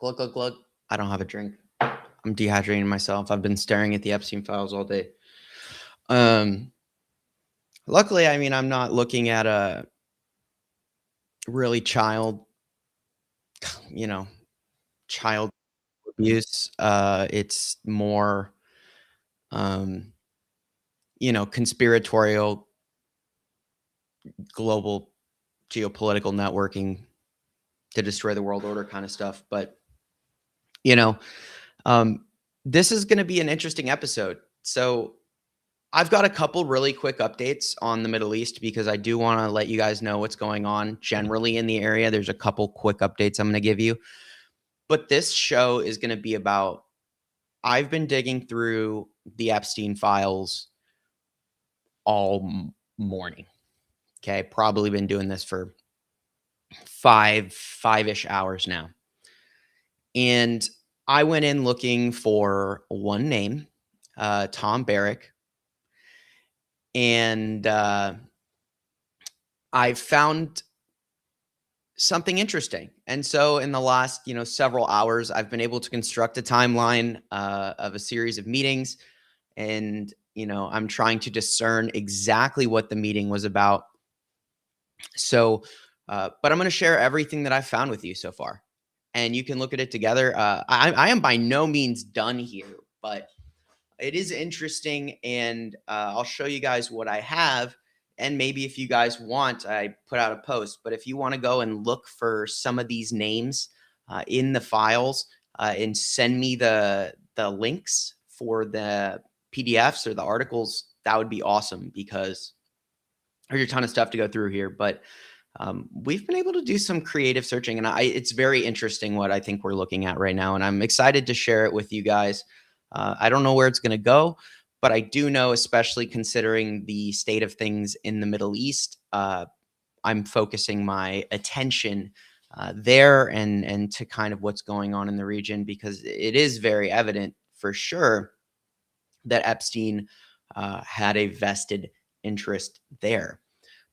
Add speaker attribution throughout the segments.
Speaker 1: Glug, glug, glug. I don't have a drink. I'm dehydrating myself. I've been staring at the Epstein Files all day. Um, Luckily, I mean, I'm not looking at a really you know, child abuse. It's more, um, conspiratorial, global geopolitical networking to destroy the world order kind of stuff. But, you know, um, this is going to be an interesting episode. So I've got a couple really quick updates on the Middle East because I do want to let you guys know what's going on generally in the area. There's a couple quick updates I'm going to give you. But this show is going to be about I've been digging through the Epstein files all morning. Okay. Probably been doing this for five-ish hours now. And I went in looking for one name, Tom Barrack. And I found something interesting. And so in the last, several hours, I've been able to construct a timeline of a series of meetings. And, I'm trying to discern exactly what the meeting was about. So, but I'm going to share everything that I've found with you so far. And you can look at it together. I am by no means done here, but it is interesting. And I'll show you guys what I have. And maybe if you guys want, I put out a post. But if you want to go and look for some of these names in the files and send me the links for the PDFs or the articles, that would be awesome because there's a ton of stuff to go through here. But we've been able to do some creative searching, and it's very interesting what I think we're looking at right now. And I'm excited to share it with you guys. I don't know where it's going to go, but I do know, especially considering the state of things in the Middle East, I'm focusing my attention there and to kind of what's going on in the region, because it is very evident for sure that Epstein had a vested interest there.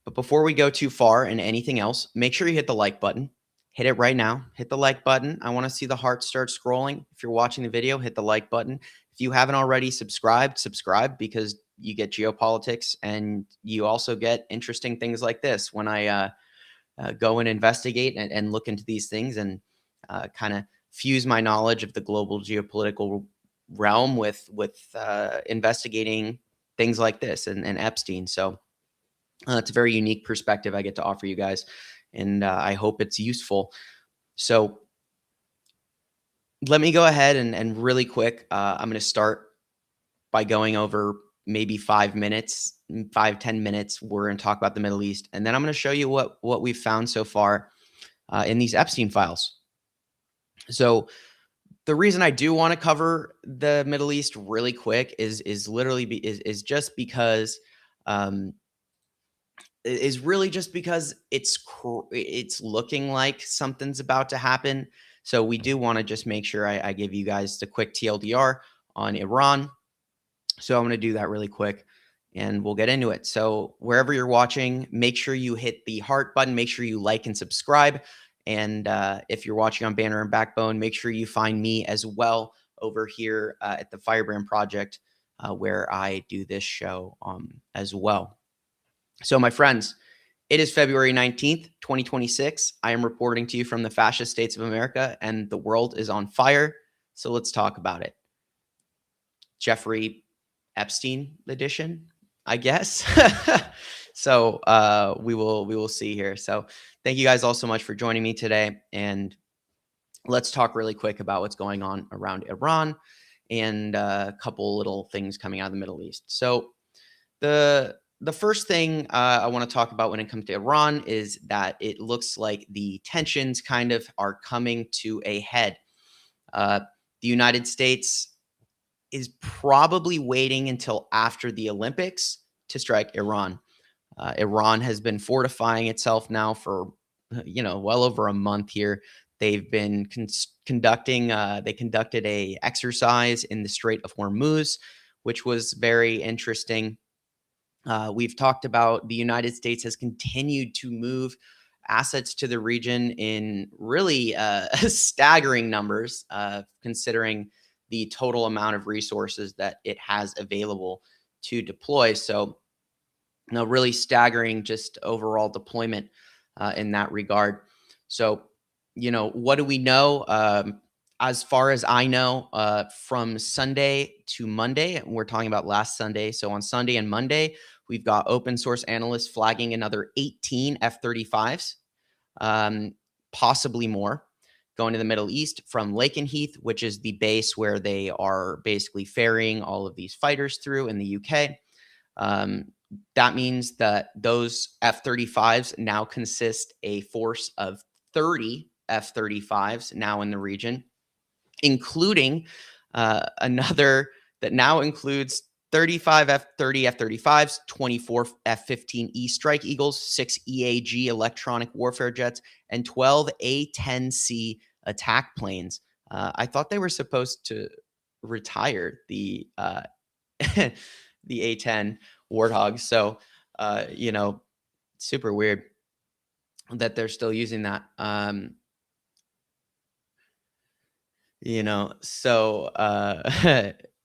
Speaker 1: But before we go too far in anything else, make sure you hit the like button. Hit it right now. Hit the like button. I want to see the heart start scrolling. If you're watching the video, hit the like button. If you haven't already subscribe because you get geopolitics and you also get interesting things like this when I go and investigate and look into these things and kind of fuse my knowledge of the global geopolitical realm with investigating things like this and Epstein. So it's a very unique perspective I get to offer you guys, and I hope it's useful. So let me go ahead and really quick, I'm going to start by going over maybe 5 minutes, 5-10 minutes. We're going to talk about the Middle East, and then I'm going to show you what we've found so far in these Epstein files. So the reason I do want to cover the Middle East really quick is just because is really just because it's looking like something's about to happen. So we do want to just make sure I give you guys the quick TLDR on Iran. So I'm going to do that really quick and we'll get into it. So wherever you're watching, make sure you hit the heart button. Make sure you like and subscribe. And if you're watching on Banner and Backbone, make sure you find me as well over here at the Firebrand Project, where I do this show as well. So my friends, it is February 19th, 2026. I am reporting to you from the fascist states of America, and the world is on fire. So let's talk about it. Jeffrey Epstein edition, I guess. So we will see here. So thank you guys all so much for joining me today. And let's talk really quick about what's going on around Iran and a couple little things coming out of the Middle East. So the first thing I want to talk about when it comes to Iran is that it looks like the tensions kind of are coming to a head. The United States is probably waiting until after the Olympics to strike Iran. Iran has been fortifying itself now for, well over a month here. They've been conducted a exercise in the Strait of Hormuz, which was very interesting. We've talked about the United States has continued to move assets to the region in really staggering numbers, considering the total amount of resources that it has available to deploy. So, really staggering just overall deployment in that regard. So, what do we know? As far as I know, from Sunday to Monday, and we're talking about last Sunday. So on Sunday and Monday, we've got open source analysts flagging another 18 F-35s, possibly more, going to the Middle East from Lakenheath, which is the base where they are basically ferrying all of these fighters through in the UK. That means that those F-35s now consist a force of 30 F-35s now in the region, including another that now includes 35 F-30 F-35s, 24 F-15E Strike Eagles, 6 EAG electronic warfare jets, and 12 A-10C attack planes. I thought they were supposed to retire the the A-10 Warthogs. So, super weird that they're still using that. So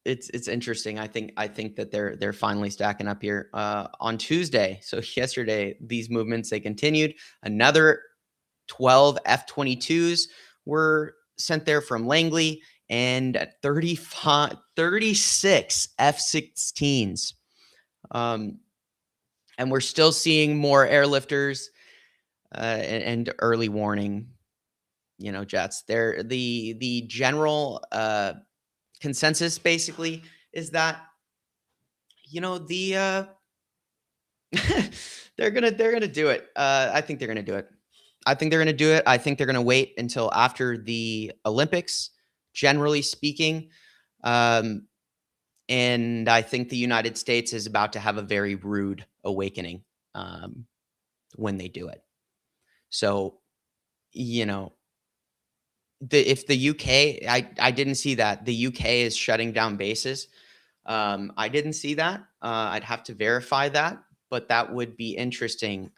Speaker 1: it's interesting. I think that they're finally stacking up here. On Tuesday, so yesterday, these movements they continued. Another 12 F-22s were sent there from Langley, and 36 F-16s. And we're still seeing more airlifters and early warning, jets. They're the general consensus basically is that the they're gonna do it. I think they're gonna do it. I think they're gonna do it. I think they're gonna wait until after the Olympics, generally speaking. And I think the United States is about to have a very rude awakening when they do it. So, you know, if the UK, I didn't see that the UK is shutting down bases. I didn't see that. I'd have to verify that, but that would be interesting.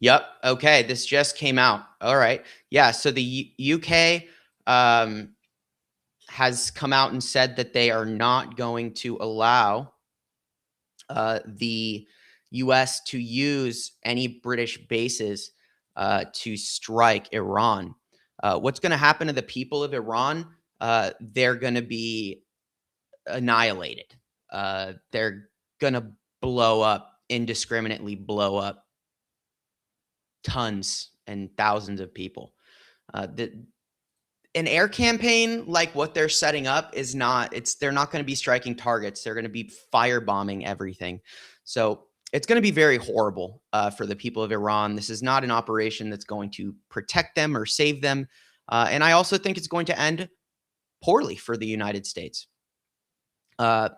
Speaker 1: Yep. Okay. This just came out. All right. Yeah. So the UK has come out and said that they are not going to allow the US to use any British bases to strike Iran. What's going to happen to the people of Iran? They're going to be annihilated. They're going to blow up, indiscriminately blow up tons and thousands of people. An air campaign like what they're setting up is not, they're not going to be striking targets. They're going to be firebombing everything. So it's going to be very horrible for the people of Iran. This is not an operation that's going to protect them or save them. And I also think it's going to end poorly for the United States. I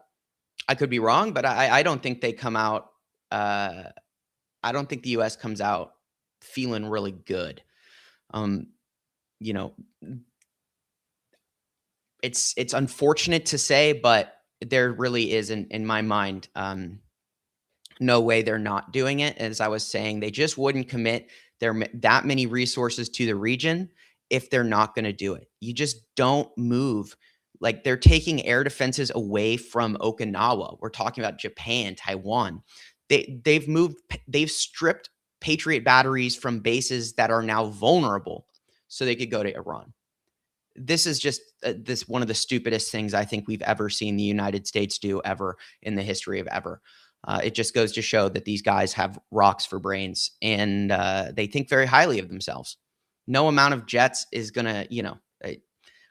Speaker 1: could be wrong, but I don't think they come out. I don't think the U.S. comes out feeling really good. You know, it's unfortunate to say, but there really is, in my mind, no way they're not doing it. As I was saying, they just wouldn't commit that many resources to the region if they're not going to do it. You just don't move. Like, they're taking air defenses away from Okinawa. We're talking about Japan, Taiwan. They've stripped Patriot batteries from bases that are now vulnerable so they could go to Iran. This is just this one of the stupidest things I think we've ever seen the United States do ever in the history of ever. It just goes to show that these guys have rocks for brains, and they think very highly of themselves. No amount of jets is going to,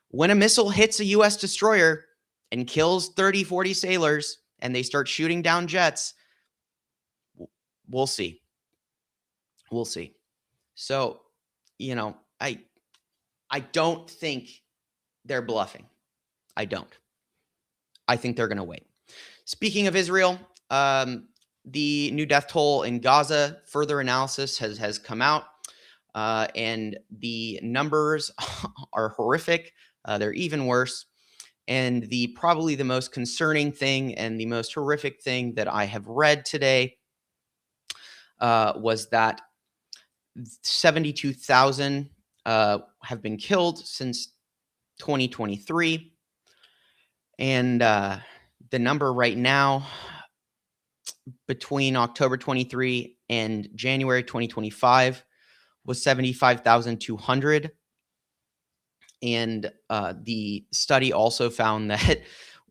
Speaker 1: when a missile hits a U.S. destroyer and kills 30, 40 sailors and they start shooting down jets, we'll see. We'll see. So, I don't think they're bluffing. I don't. I think they're going to wait. Speaking of Israel, the new death toll in Gaza, further analysis has come out, and the numbers are horrific. They're even worse. And probably the most concerning thing and the most horrific thing that I have read today was that 72,000 have been killed since 2023. And the number right now, between October 23 and January 2025, was 75,200. And the study also found that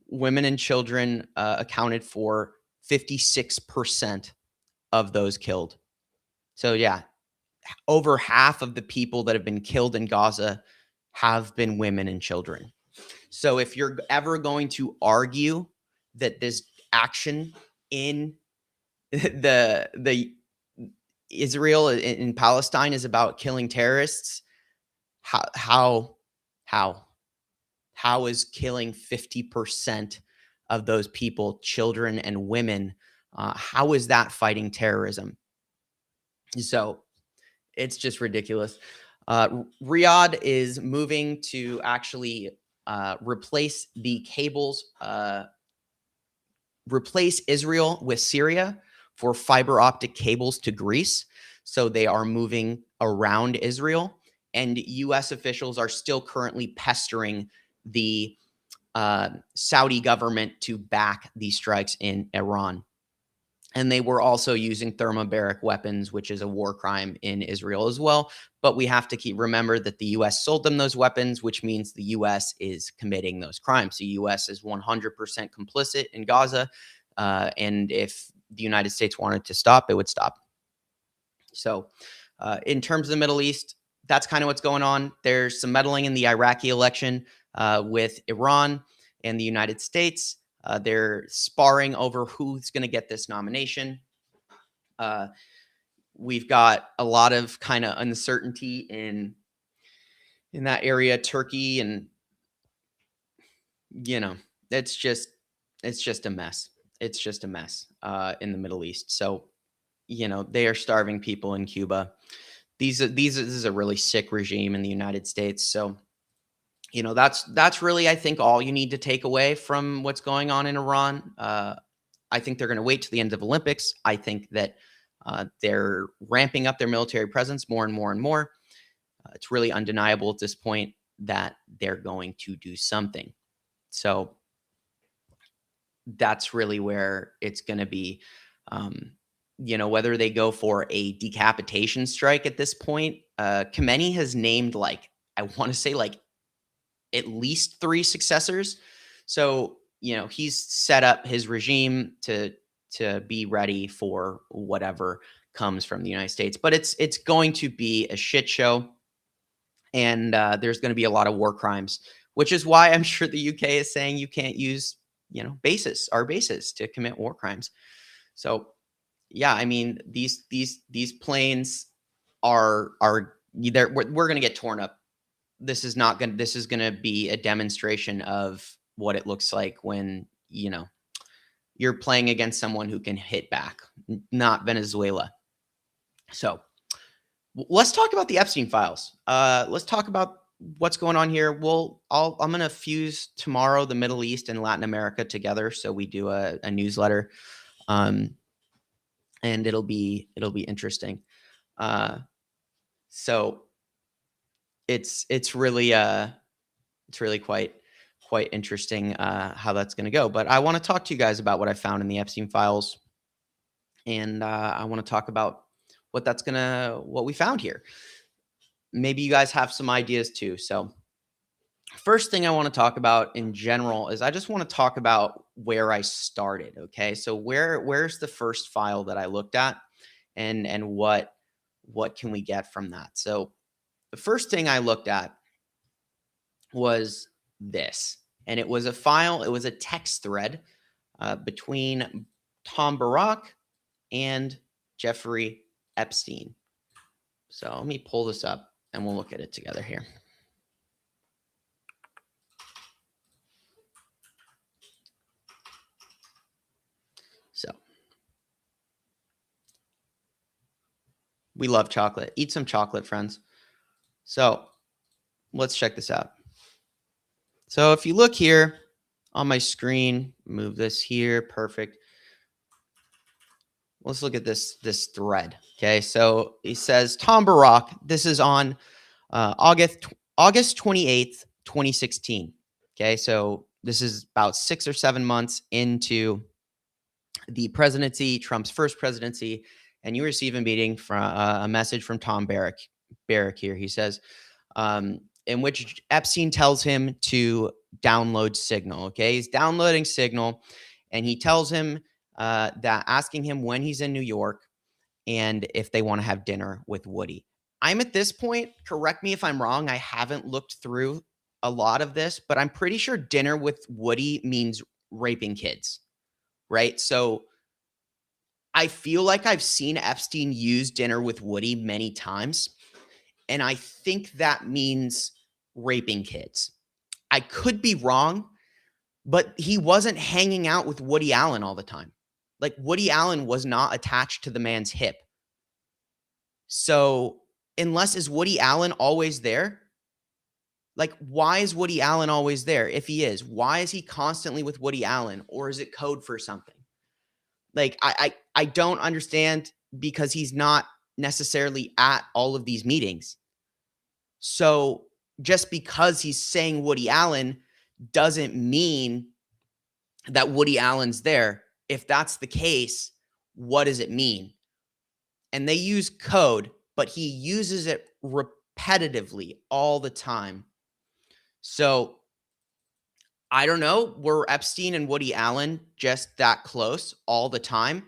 Speaker 1: women and children accounted for 56% of those killed. So, yeah, over half of the people that have been killed in Gaza have been women and children. So, if you're ever going to argue that this action in the Israel in Palestine is about killing terrorists, how how is killing 50% of those people, children and women, how is that fighting terrorism? So it's just ridiculous. Riyadh is moving to actually replace the cables, replace Israel with Syria for fiber optic cables to Greece. So they are moving around Israel. And US officials are still currently pestering the Saudi government to back these strikes in Iran. And they were also using thermobaric weapons, which is a war crime in Israel as well. But we have to remember that the US sold them those weapons, which means the US is committing those crimes. The US is 100% complicit in Gaza. And if the United States wanted to stop, it would stop. So in terms of the Middle East, that's kind of what's going on. There's some meddling in the Iraqi election with Iran and the United States. They're sparring over who's going to get this nomination. We've got a lot of kind of uncertainty in that area, Turkey, and it's just a mess. It's just a mess in the Middle East. So they are starving people in Cuba. This is a really sick regime in the United States. So that's really, I think, all you need to take away from what's going on in Iran. I think they're going to wait to the end of Olympics. I think that they're ramping up their military presence more and more and more. It's really undeniable at this point that they're going to do something. So that's really where it's going to be. Whether they go for a decapitation strike at this point. Khamenei has named I want to say at least 3 successors. So, he's set up his regime to be ready for whatever comes from the United States. But it's going to be a shit show. And there's going to be a lot of war crimes, which is why I'm sure the UK is saying you can't use, our bases to commit war crimes. So, yeah, I mean, these planes are we're going to get torn up. This is going to be a demonstration of what it looks like when, you're playing against someone who can hit back, not Venezuela. So let's talk about the Epstein Files. Let's talk about what's going on here. I'm going to fuse tomorrow the Middle East and Latin America together. So we do a newsletter, and it'll be interesting. So it's really quite interesting how that's going to go. But I want to talk to you guys about what I found in the Epstein Files, and I want to talk about what we found here. Maybe you guys have some ideas too. So first thing I want to talk about in general is I just want to talk about where I started. Okay, so where's the first file that I looked at, and what can we get from that? So the first thing I looked at was this, and it was a file. It was a text thread between Tom Barak and Jeffrey Epstein. So let me pull this up and we'll look at it together here. So we love chocolate. Eat some chocolate, friends. So let's check this out. So if you look here, on my screen. Move this here. Perfect. Let's look at this thread. Okay, so he says Tom Barak. This is on August 28th, 2016. Okay, so this is about 6 or 7 months into the presidency, Trump's first presidency, and you receive a message from Tom Barrack here. He says, in which Epstein tells him to download Signal. Okay, he's downloading Signal, and he tells him that asking him when he's in New York and if they want to have dinner with Woody. I'm at this point, correct me if I'm wrong, I haven't looked through a lot of this, but I'm pretty sure dinner with Woody means raping kids, right? So I feel like I've seen Epstein use dinner with Woody many times, and I think that means raping kids. I could be wrong, but he wasn't hanging out with Woody Allen all the time. Like, Woody Allen was not attached to the man's hip. So, is Woody Allen always there? Like, why is Woody Allen always there? If he is, why is he constantly with Woody Allen? Or is it code for something? Like, I don't understand, because he's not necessarily at all of these meetings. So just because he's saying Woody Allen doesn't mean that Woody Allen's there. If that's the case, what does it mean? And they use code, but he uses it repetitively all the time. So I don't know, were Epstein and Woody Allen just that close all the time?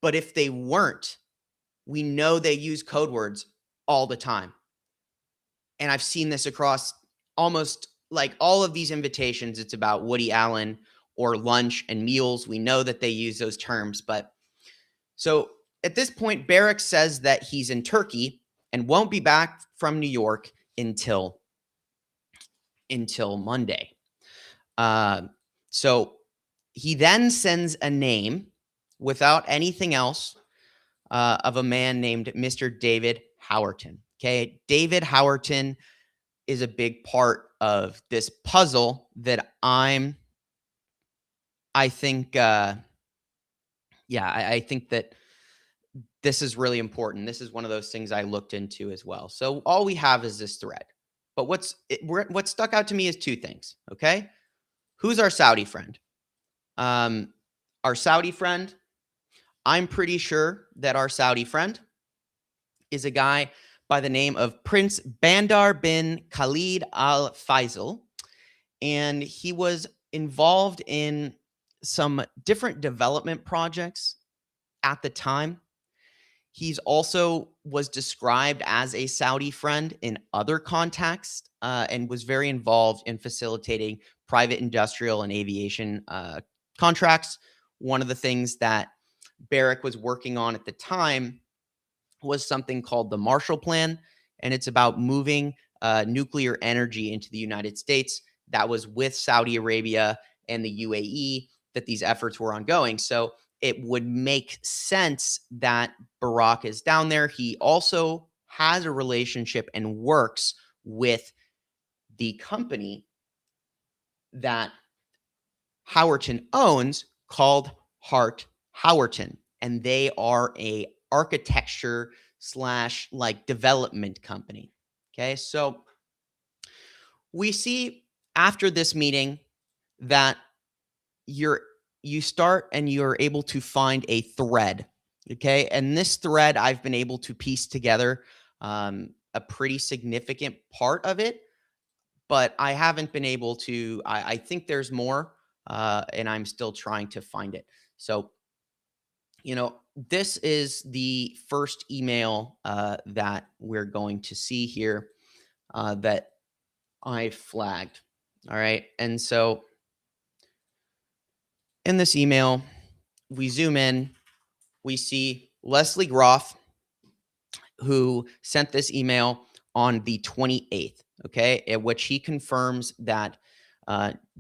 Speaker 1: But if they weren't, we know they use code words all the time. And I've seen this across almost like all of these invitations. It's about Woody Allen or lunch and meals. We know that they use those terms. But so at this point, Barrack says that he's in Turkey and won't be back from New York until Monday. So he then sends a name without anything else of a man named Mr. David Howerton. Okay, David Howerton is a big part of this puzzle that I think that this is really important. This is one of those things I looked into as well. So all we have is this thread. But what stuck out to me is two things, okay? Who's our Saudi friend? Our Saudi friend, I'm pretty sure that our Saudi friend is a guy by the name of Prince Bandar bin Khalid Al Faisal, and he was involved in some different development projects at the time. He's also was described as a Saudi friend in other contexts, and was very involved in facilitating private industrial and aviation contracts. One of the things that Barrack was working on at the time was something called the Marshall Plan, and it's about moving nuclear energy into the United States. That was with Saudi Arabia and the UAE that these efforts were ongoing. So it would make sense that Barack is down there. He also has a relationship and works with the company that Howerton owns called Hart Howerton, and they are a architecture / like development company. Okay, so we see after this meeting that you start and you're able to find a thread. Okay, and this thread I've been able to piece together a pretty significant part of it, but I haven't been able to. I think there's more, and I'm still trying to find it. So, this is the first email that we're going to see here that I flagged. All right. And so in this email, we zoom in, we see Leslie Groff, who sent this email on the 28th, okay, at which he confirms that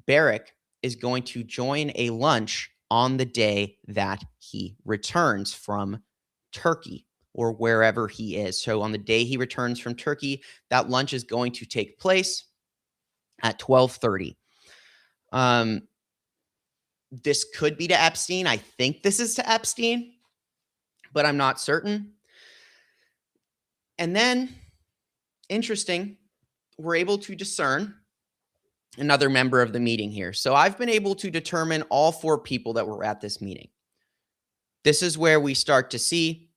Speaker 1: Barrack is going to join a lunch on the day that he returns from Turkey or wherever he is. So on the day he returns from Turkey, that lunch is going to take place at 12:30. This could be to Epstein. I think this is to Epstein, but I'm not certain. And then, interesting, we're able to discern another member of the meeting here. So I've been able to determine all 4 people that were at this meeting. This is where we start to see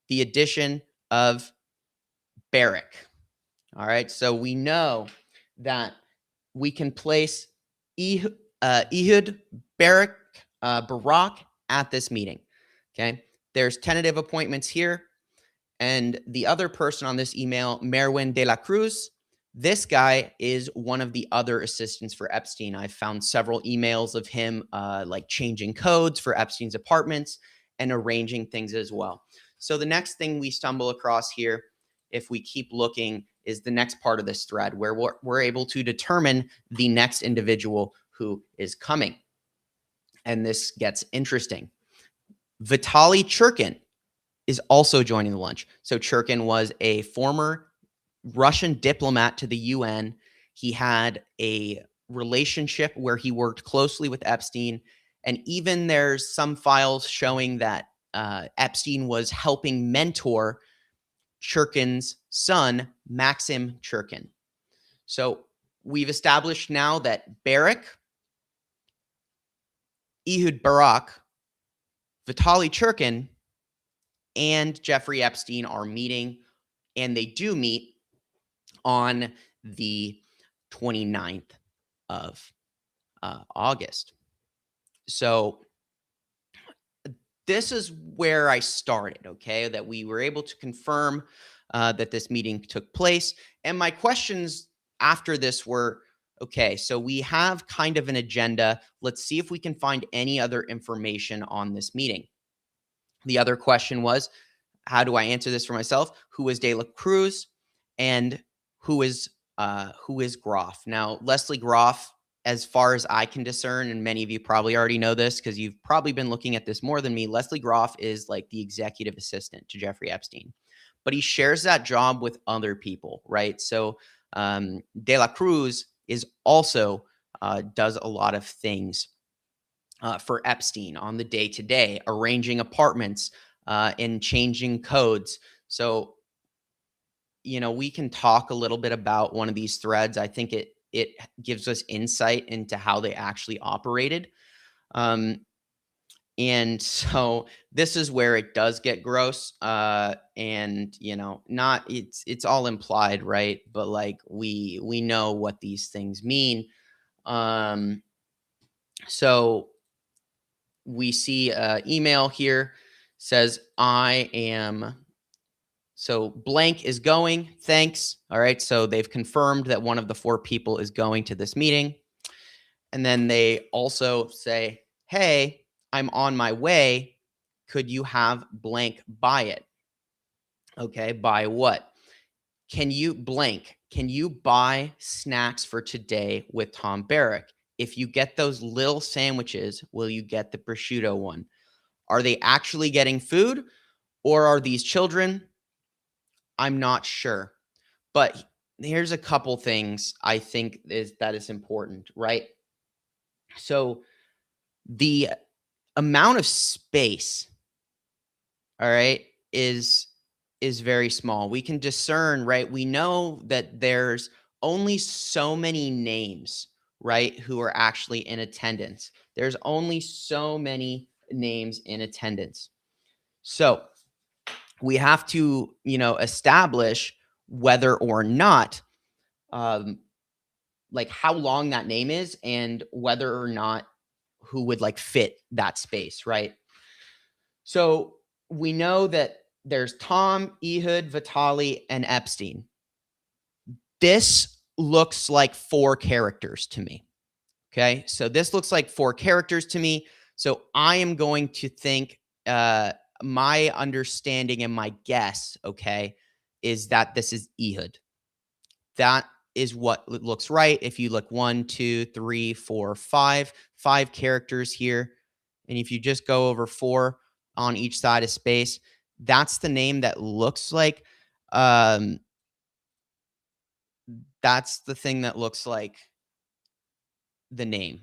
Speaker 1: the addition of Barrick. All right. So we know that we can place Ehud Barak at this meeting. Okay. There's tentative appointments here. And the other person on this email, Merwin de la Cruz, this guy is one of the other assistants for Epstein. I've found several emails of him like changing codes for Epstein's apartments and arranging things as well. So the next thing we stumble across here, if we keep looking, is the next part of this thread where we're able to determine the next individual who is coming. And this gets interesting. Vitaly Churkin is also joining the lunch. So Churkin was a former Russian diplomat to the UN. He had a relationship where he worked closely with Epstein. And even there's some files showing that Epstein was helping mentor Churkin's son, Maxim Churkin. So we've established now that Barrick, Ehud Barak, Vitaly Churkin, and Jeffrey Epstein are meeting, and they do meet on the 29th of August. So this is where I started, okay, that we were able to confirm that this meeting took place. And my questions after this were, okay, so we have kind of an agenda. Let's see if we can find any other information on this meeting. The other question was, how do I answer this for myself? Who is De La Cruz and who is Groff? Now, Leslie Groff, as far as I can discern, and many of you probably already know this because you've probably been looking at this more than me, Leslie Groff is like the executive assistant to Jeffrey Epstein, but he shares that job with other people, right? So De La Cruz is also does a lot of things for Epstein on the day-to-day, arranging apartments and changing codes. So, we can talk a little bit about one of these threads. I think it gives us insight into how they actually operated. And so this is where it does get gross. And not it's all implied, right? But like we know what these things mean. So we see email here says, I am, so blank is going, thanks. All right, so they've confirmed that one of the 4 people is going to this meeting. And then they also say, hey, I'm on my way. Could you have blank buy it? Okay, buy what? Can you buy snacks for today with Tom Barrick? If you get those little sandwiches, will you get the prosciutto one? Are they actually getting food or are these children? I'm not sure. But here's a couple things I think that is important, right? So the amount of space, all right, is very small. We can discern, right? We know that there's only so many names, right, who are actually in attendance. There's only so many names in attendance. So we have to, establish whether or not, like how long that name is and whether or not who would like fit that space, right? So we know that there's Tom, Ehud, Vitali, and Epstein. This looks like 4 characters to me. Okay, so this looks like 4 characters to me. So I am going to think my understanding and my guess, okay, is that this is Ehud. That is what looks right. If you look 1, 2, 3, 4, 5 characters here, and if you just go over 4 on each side of space, that's the name that looks like. That's the thing that looks like the name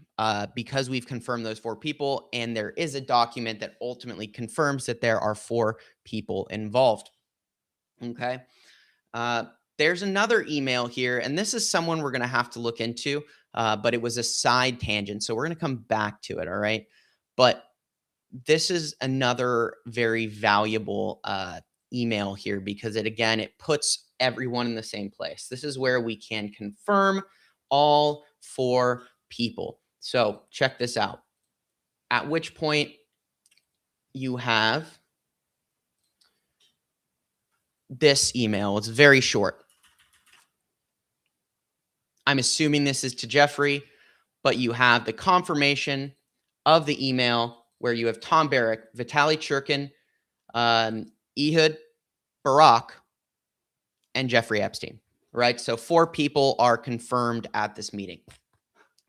Speaker 1: because we've confirmed those 4 people, and there is a document that ultimately confirms that there are 4 people involved. Okay. Uh, there's another email here, and this is someone we're going to have to look into, but it was a side tangent. So we're going to come back to it. All right. But this is another very valuable email here because it puts everyone in the same place. This is where we can confirm all 4 people. So check this out. At which point you have this email. It's very short. I'm assuming this is to Jeffrey, but you have the confirmation of the email where you have Tom Barrack, Vitaly Churkin, Ehud Barak, and Jeffrey Epstein, right? So 4 people are confirmed at this meeting.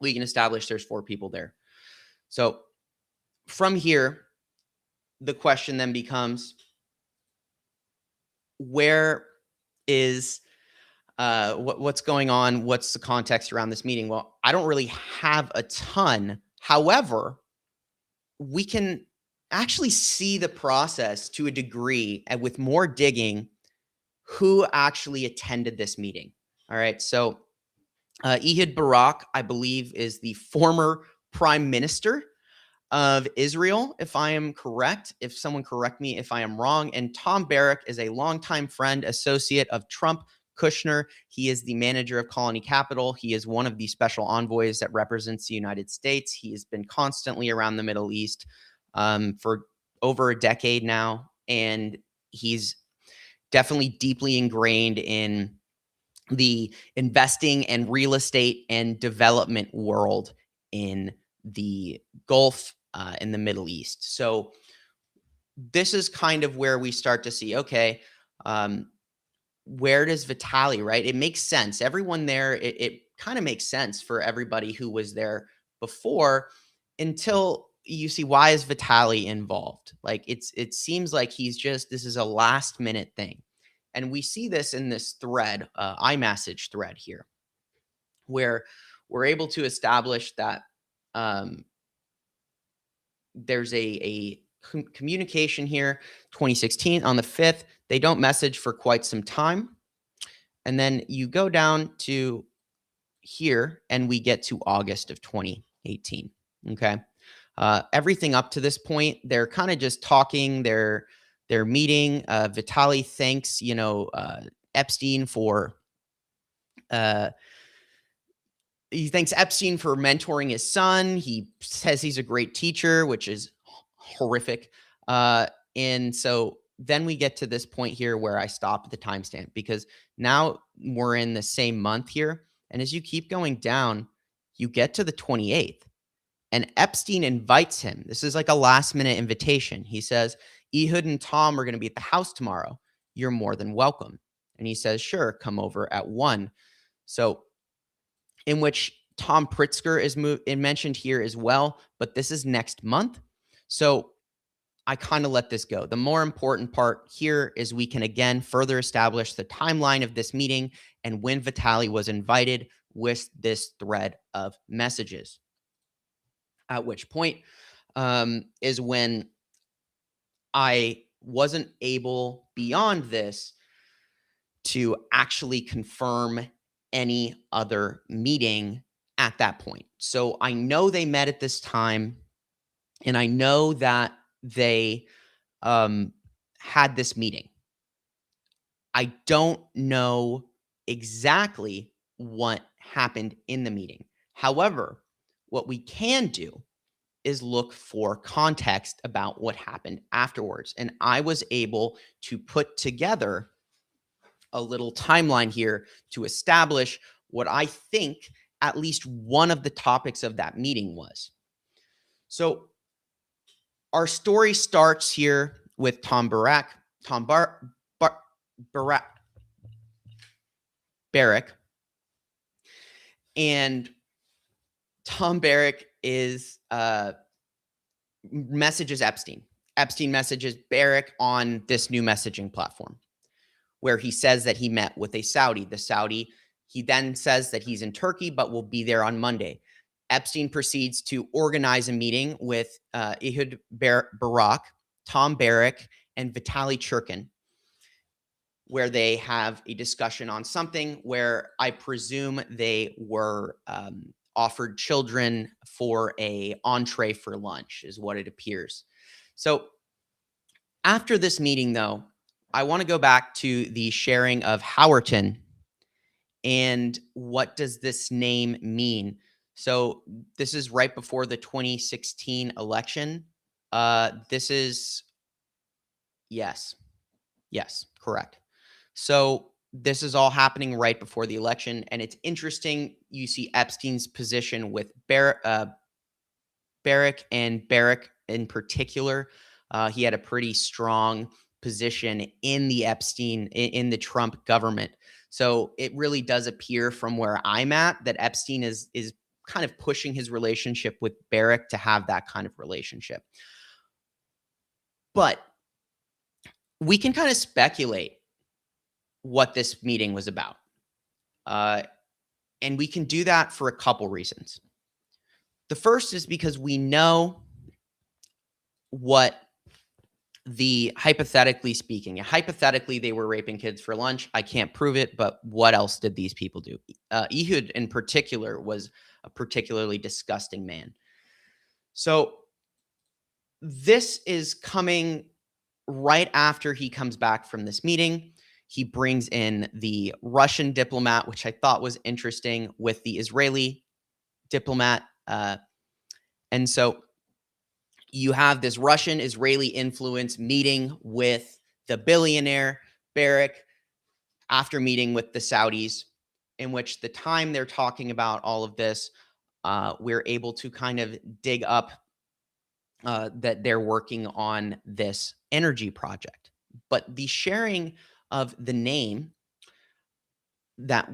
Speaker 1: We can establish there's 4 people there. So from here, the question then becomes, where is what's going on? What's the context around this meeting? Well, I don't really have a ton. However, we can actually see the process to a degree, and with more digging, who actually attended this meeting. All right. So Ehud Barak, I believe, is the former prime minister of Israel, if I am correct. If someone correct me if I am wrong. And Tom Barrack is a longtime friend, associate of Trump Kushner. He is the manager of Colony Capital. He is one of the special envoys that represents the United States. He has been constantly around the Middle East for over a decade now. And he's definitely deeply ingrained in the investing and real estate and development world in the Gulf, in the Middle East. So this is kind of where we start to see, okay, where does Vitaly, right? It makes sense. Everyone there, it kind of makes sense for everybody who was there before, until you see, why is Vitaly involved? Like it seems like this is a last minute thing. And we see this in this thread, iMessage thread here, where we're able to establish that there's a communication here, 2016 on the 5th. They don't message for quite some time. And then you go down to here and we get to August of 2018. Okay. Everything up to this point, they're kind of just talking, they're meeting. Vitaly thanks, Epstein for he thanks Epstein for mentoring his son. He says he's a great teacher, which is horrific. And so then we get to this point here where I stop at the timestamp, because now we're in the same month here. And as you keep going down, you get to the 28th. And Epstein invites him. This is like a last minute invitation. He says, Ehud and Tom are going to be at the house tomorrow. You're more than welcome. And he says, sure, come over at 1. So in which Tom Pritzker is mentioned here as well, but this is next month. So I kind of let this go. The more important part here is we can again further establish the timeline of this meeting and when Vitaly was invited with this thread of messages. At which point is when I wasn't able beyond this to actually confirm any other meeting at that point. So I know they met at this time, and I know that they had this meeting. I don't know exactly what happened in the meeting. However, what we can do is look for context about what happened afterwards. And I was able to put together a little timeline here to establish what I think at least one of the topics of that meeting was. So our story starts here with Tom Barrack, Barrack, and Tom Barrack is messages Epstein. Epstein messages Barrack on this new messaging platform, where he says that he met with a Saudi. The Saudi, he then says that he's in Turkey, but will be there on Monday. Epstein proceeds to organize a meeting with Ehud Barak, Tom Barrack, and Vitaly Churkin, where they have a discussion on something where I presume they were offered children for a entree for lunch, is what it appears. So after this meeting, though, I want to go back to the sharing of Howerton and what does this name mean? So this is right before the 2016 election. This is yes, yes, correct. So this is all happening right before the election, and it's interesting. You see Epstein's position with Barrack and Barrack in particular. He had a pretty strong position in the in the Trump government. So it really does appear from where I'm at that Epstein is kind of pushing his relationship with Barrack to have that kind of relationship. But we can kind of speculate what this meeting was about. And we can do that for a couple reasons. The first is because we know what hypothetically speaking, hypothetically, they were raping kids for lunch. I can't prove it, but what else did these people do? Ehud in particular was a particularly disgusting man. So this is coming right after he comes back from this meeting. He brings in the Russian diplomat, which I thought was interesting, with the Israeli diplomat. And so you have this Russian Israeli influence meeting with the billionaire Barrack after meeting with the Saudis, in which the time they're talking about all of this, we're able to kind of dig up that they're working on this energy project. But the sharing of the name that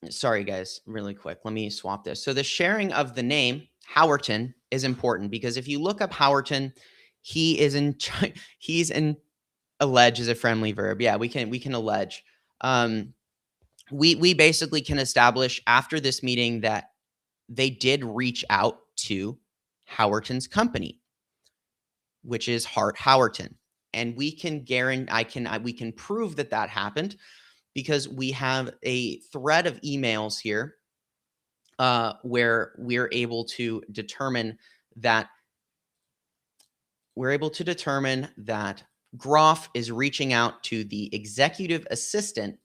Speaker 1: sorry guys, really quick, let me swap this. So the sharing of the name Howerton is important because if you look up Howerton, he's in allege is a friendly verb. Yeah, we can allege. We basically can establish after this meeting that they did reach out to Howerton's company, which is Hart Howerton, and we can we can prove that that happened because we have a thread of emails here where we're able to determine that Groff is reaching out to the executive assistant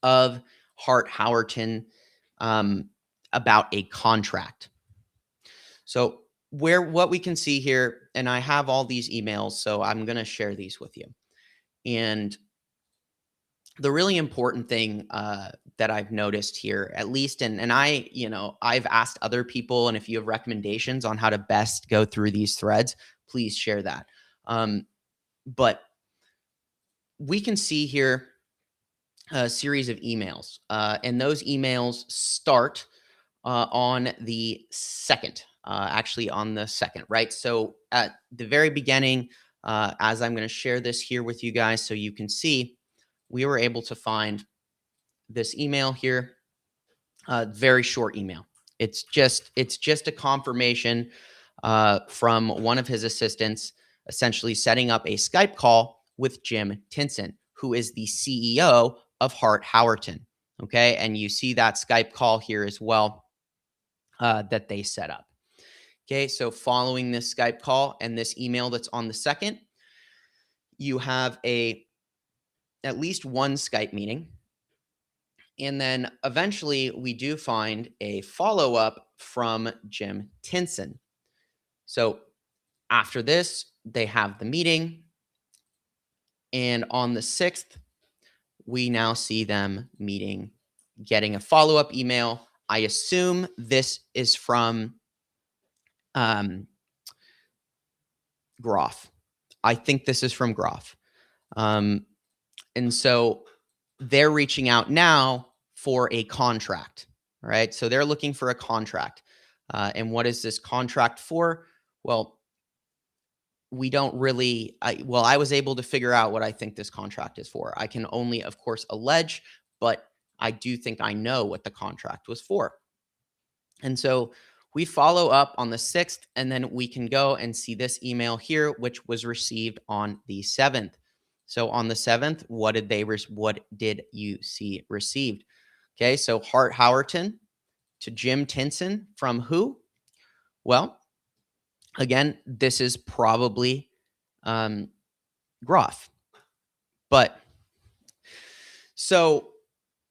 Speaker 1: of Hart Howerton about a contract. So what we can see here, and I have all these emails, so I'm going to share these with you. And the really important thing that I've noticed here, at least, and I've asked other people, and if you have recommendations on how to best go through these threads, please share that. But we can see here a series of emails, and those emails start on the 2nd, actually on the 2nd, right? So at the very beginning, as I'm going to share this here with you guys so you can see, we were able to find this email here, very short email. It's just a confirmation from one of his assistants, essentially setting up a Skype call with Jim Tinson, who is the CEO of Hart Howerton. Okay, and you see that Skype call here as well that they set up. Okay, so following this Skype call and this email that's on the 2nd, you have at least one Skype meeting. And then eventually we do find a follow-up from Jim Tinson. So after this, they have the meeting. And on the 6th, we now see them meeting, getting a follow-up email. I assume this is from Groff. I think this is from Groff. And so they're reaching out now for a contract, right? So they're looking for a contract. And what is this contract for? Well, we don't really, I was able to figure out what I think this contract is for. I can only, of course, allege, but I do think I know what the contract was for. And so we follow up on the 6th, and then we can go and see this email here, which was received on the 7th. So on the 7th, what did you see received? Okay, so Hart Howerton to Jim Tinson from who? Well, again, this is probably Groff. But so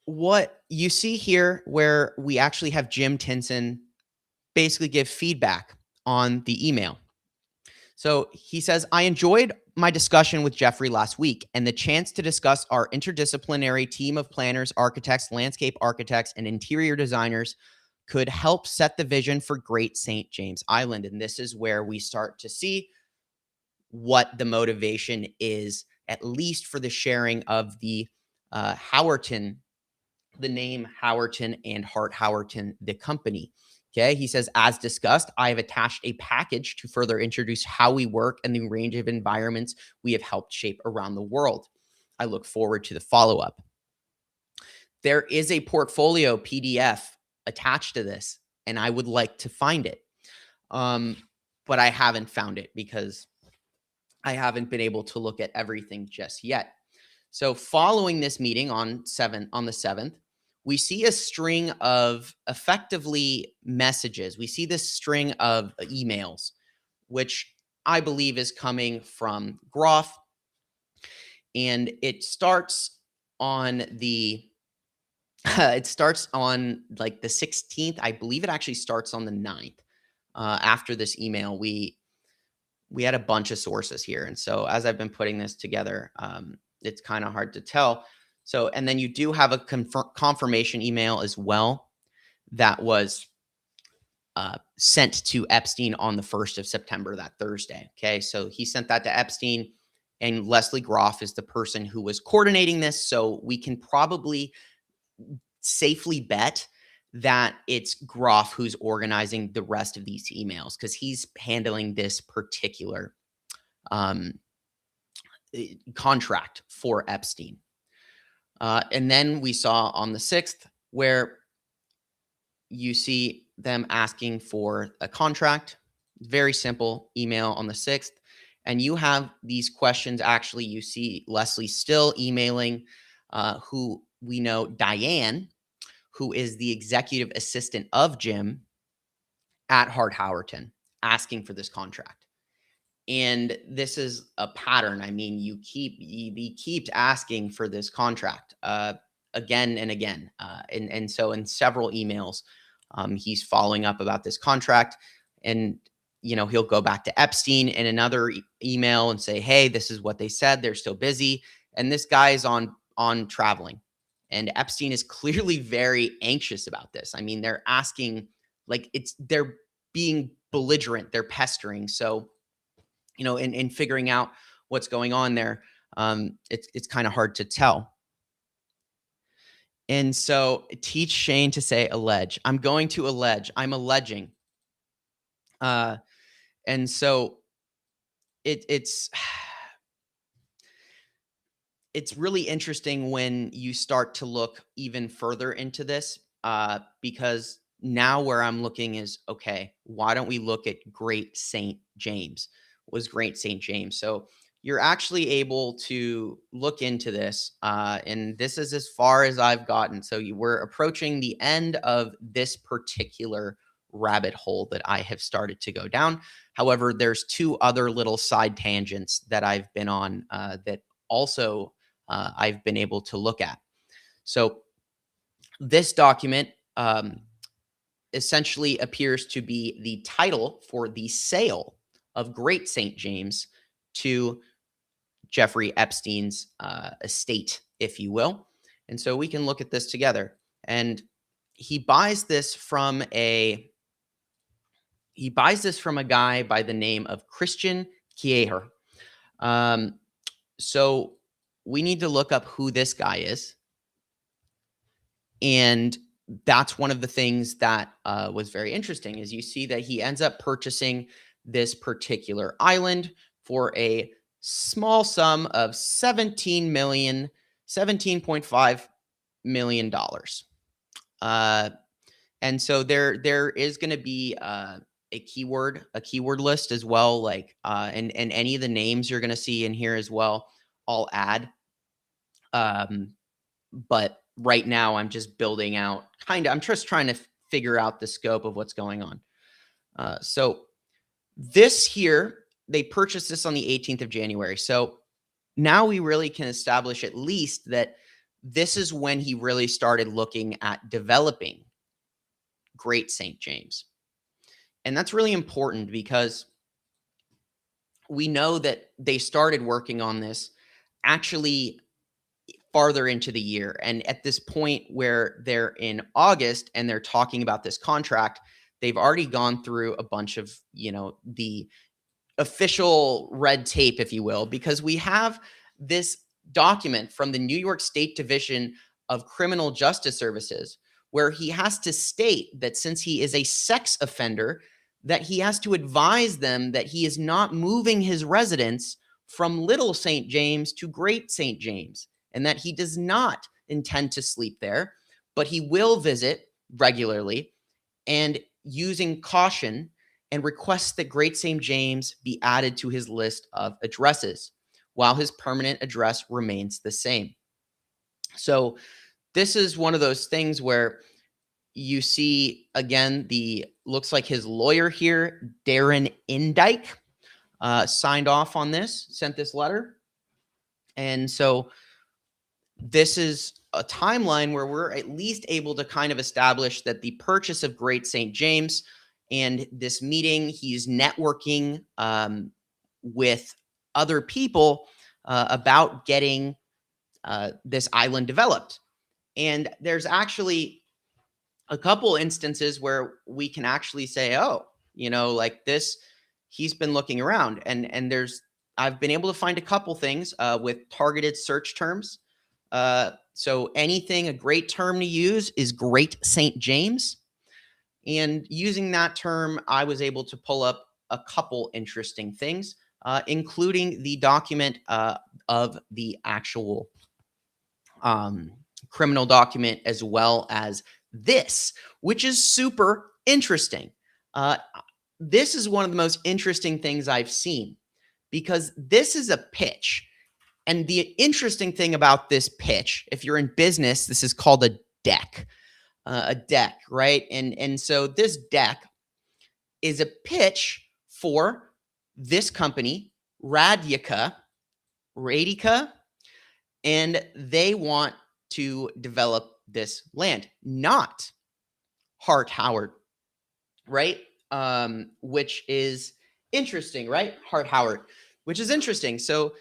Speaker 1: what you see here, where we actually have Jim Tinson basically give feedback on the email. So he says, I enjoyed my discussion with Jeffrey last week and the chance to discuss our interdisciplinary team of planners, architects, landscape architects, and interior designers could help set the vision for Great St. James Island. And this is where we start to see what the motivation is, at least for the sharing of the Howerton, the name Howerton and Hart Howerton, the company. Okay, he says, as discussed, I have attached a package to further introduce how we work and the range of environments we have helped shape around the world. I look forward to the follow-up. There is a portfolio PDF attached to this, and I would like to find it. But I haven't found it because I haven't been able to look at everything just yet. So following this meeting on the 7th, we see a string of effectively messages. We see this string of emails, which I believe is coming from Groff. And it starts on the like the 16th. I believe it actually starts on the 9th. After this email, we had a bunch of sources here. And so as I've been putting this together, it's kind of hard to tell. So, and then you do have a confirmation email as well that was sent to Epstein on the 1st of September, that Thursday. Okay. So he sent that to Epstein, and Leslie Groff is the person who was coordinating this. So we can probably safely bet that it's Groff who's organizing the rest of these emails, because he's handling this particular contract for Epstein. And then we saw on the 6th where you see them asking for a contract. Very simple email on the 6th. And you have these questions. Actually, you see Leslie still emailing who we know, Diane, who is the executive assistant of Jim at Hart Howerton, asking for this contract. And this is a pattern. I mean, he keeps asking for this contract again and again. And so in several emails, he's following up about this contract. And, he'll go back to Epstein in another email and say, hey, this is what they said. They're still busy. And this guy's on traveling. And Epstein is clearly very anxious about this. I mean, they're asking, like, they're being belligerent. They're pestering. So, in figuring out what's going on there, it's kind of hard to tell. And so teach Shane to say allege. I'm going to allege. I'm alleging. And so it's really interesting when you start to look even further into this, because now where I'm looking is, okay, why don't we look at Great St. James? Was Great St. James? So you're actually able to look into this, and this is as far as I've gotten. So we're approaching the end of this particular rabbit hole that I have started to go down. However, there's two other little side tangents that I've been on that also I've been able to look at. So this document essentially appears to be the title for the sale of Great St. James to Jeffrey Epstein's estate, if you will. And so we can look at this together. And he buys this from a guy by the name of Christian Kieher. So we need to look up who this guy is. And that's one of the things that was very interesting, is you see that he ends up purchasing this particular island for a small sum of $17.5 million. And so there is going to be a keyword list as well, like and any of the names you're going to see in here as well, I'll add. But right now I'm just building out I'm just trying to figure out the scope of what's going on. So this here, they purchased this on the 18th of January. So now we really can establish at least that this is when he really started looking at developing Great St. James. And that's really important because we know that they started working on this actually farther into the year. And at this point where they're in August and they're talking about this contract, they've already gone through a bunch of, the official red tape, if you will, because we have this document from the New York State Division of Criminal Justice Services where he has to state that since he is a sex offender, that he has to advise them that he is not moving his residence from Little St. James to Great St. James, and that he does not intend to sleep there, but he will visit regularly and using caution, and requests that Great St. James be added to his list of addresses while his permanent address remains the same. So this is one of those things where you see, again, looks like his lawyer here, Darren Indike, signed off on this, sent this letter. And so this is a timeline where we're at least able to kind of establish that the purchase of Great St. James and this meeting, he's networking with other people about getting this island developed. And there's actually a couple instances where we can actually say, oh, like this, he's been looking around. And I've been able to find a couple things with targeted search terms. So a great term to use is Great St. James. And using that term, I was able to pull up a couple interesting things, including the document of the actual criminal document, as well as this, which is super interesting. This is one of the most interesting things I've seen because this is a pitch. And the interesting thing about this pitch, if you're in business, this is called a deck. Right? And so this deck is a pitch for this company, Radica, and they want to develop this land, not Hart Howard, right? Which is interesting, right? Hart Howard, which is interesting. So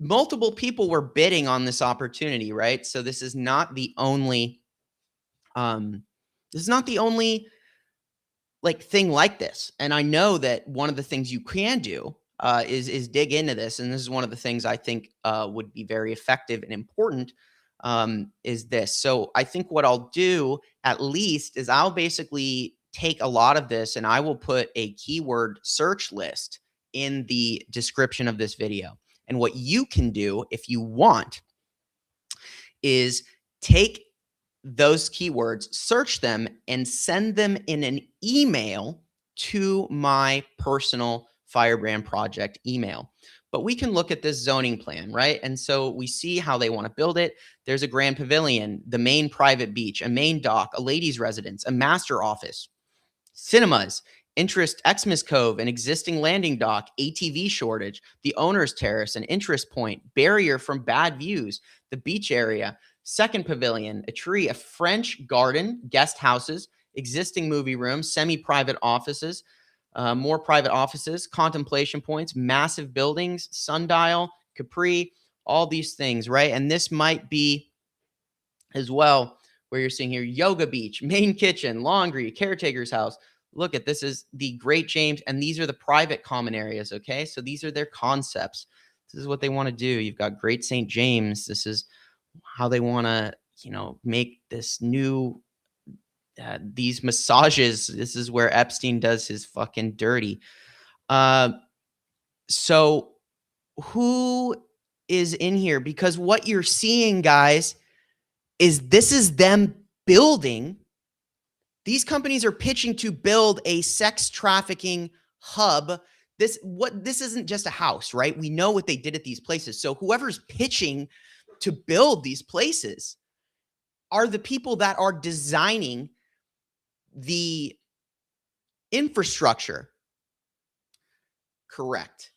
Speaker 1: multiple people were bidding on this opportunity, right? So this is not the only like thing like this. And I know that one of the things you can do is dig into this. And this is one of the things I think would be very effective and important is this. So I think what I'll do at least is I'll basically take a lot of this and I will put a keyword search list in the description of this video. And what you can do if you want is take those keywords, search them, and send them in an email to my personal Firebrand Project email. But we can look at this zoning plan, right? And so we see how they want to build it. There's a grand pavilion, the main private beach, a main dock, a ladies' residence, a master office, cinemas, interest Xmas Cove, an existing landing dock, ATV shortage, the owner's terrace, an interest point, barrier from bad views, the beach area, second pavilion, a tree, a French garden, guest houses, existing movie rooms, semi-private offices, more private offices, contemplation points, massive buildings, sundial, Capri, all these things, right? And this might be as well where you're seeing here, yoga beach, main kitchen, laundry, caretaker's house. Look at this is the Great James, and these are the private common areas, okay? So these are their concepts. This is what they want to do. You've got Great St. James. This is how they want to, make this new, these massages. This is where Epstein does his fucking dirty. So who is in here? Because what you're seeing, guys, is this is them building These companies are pitching to build a sex trafficking hub. This isn't just a house, right? We know what they did at these places. So whoever's pitching to build these places are the people that are designing the infrastructure. Correct.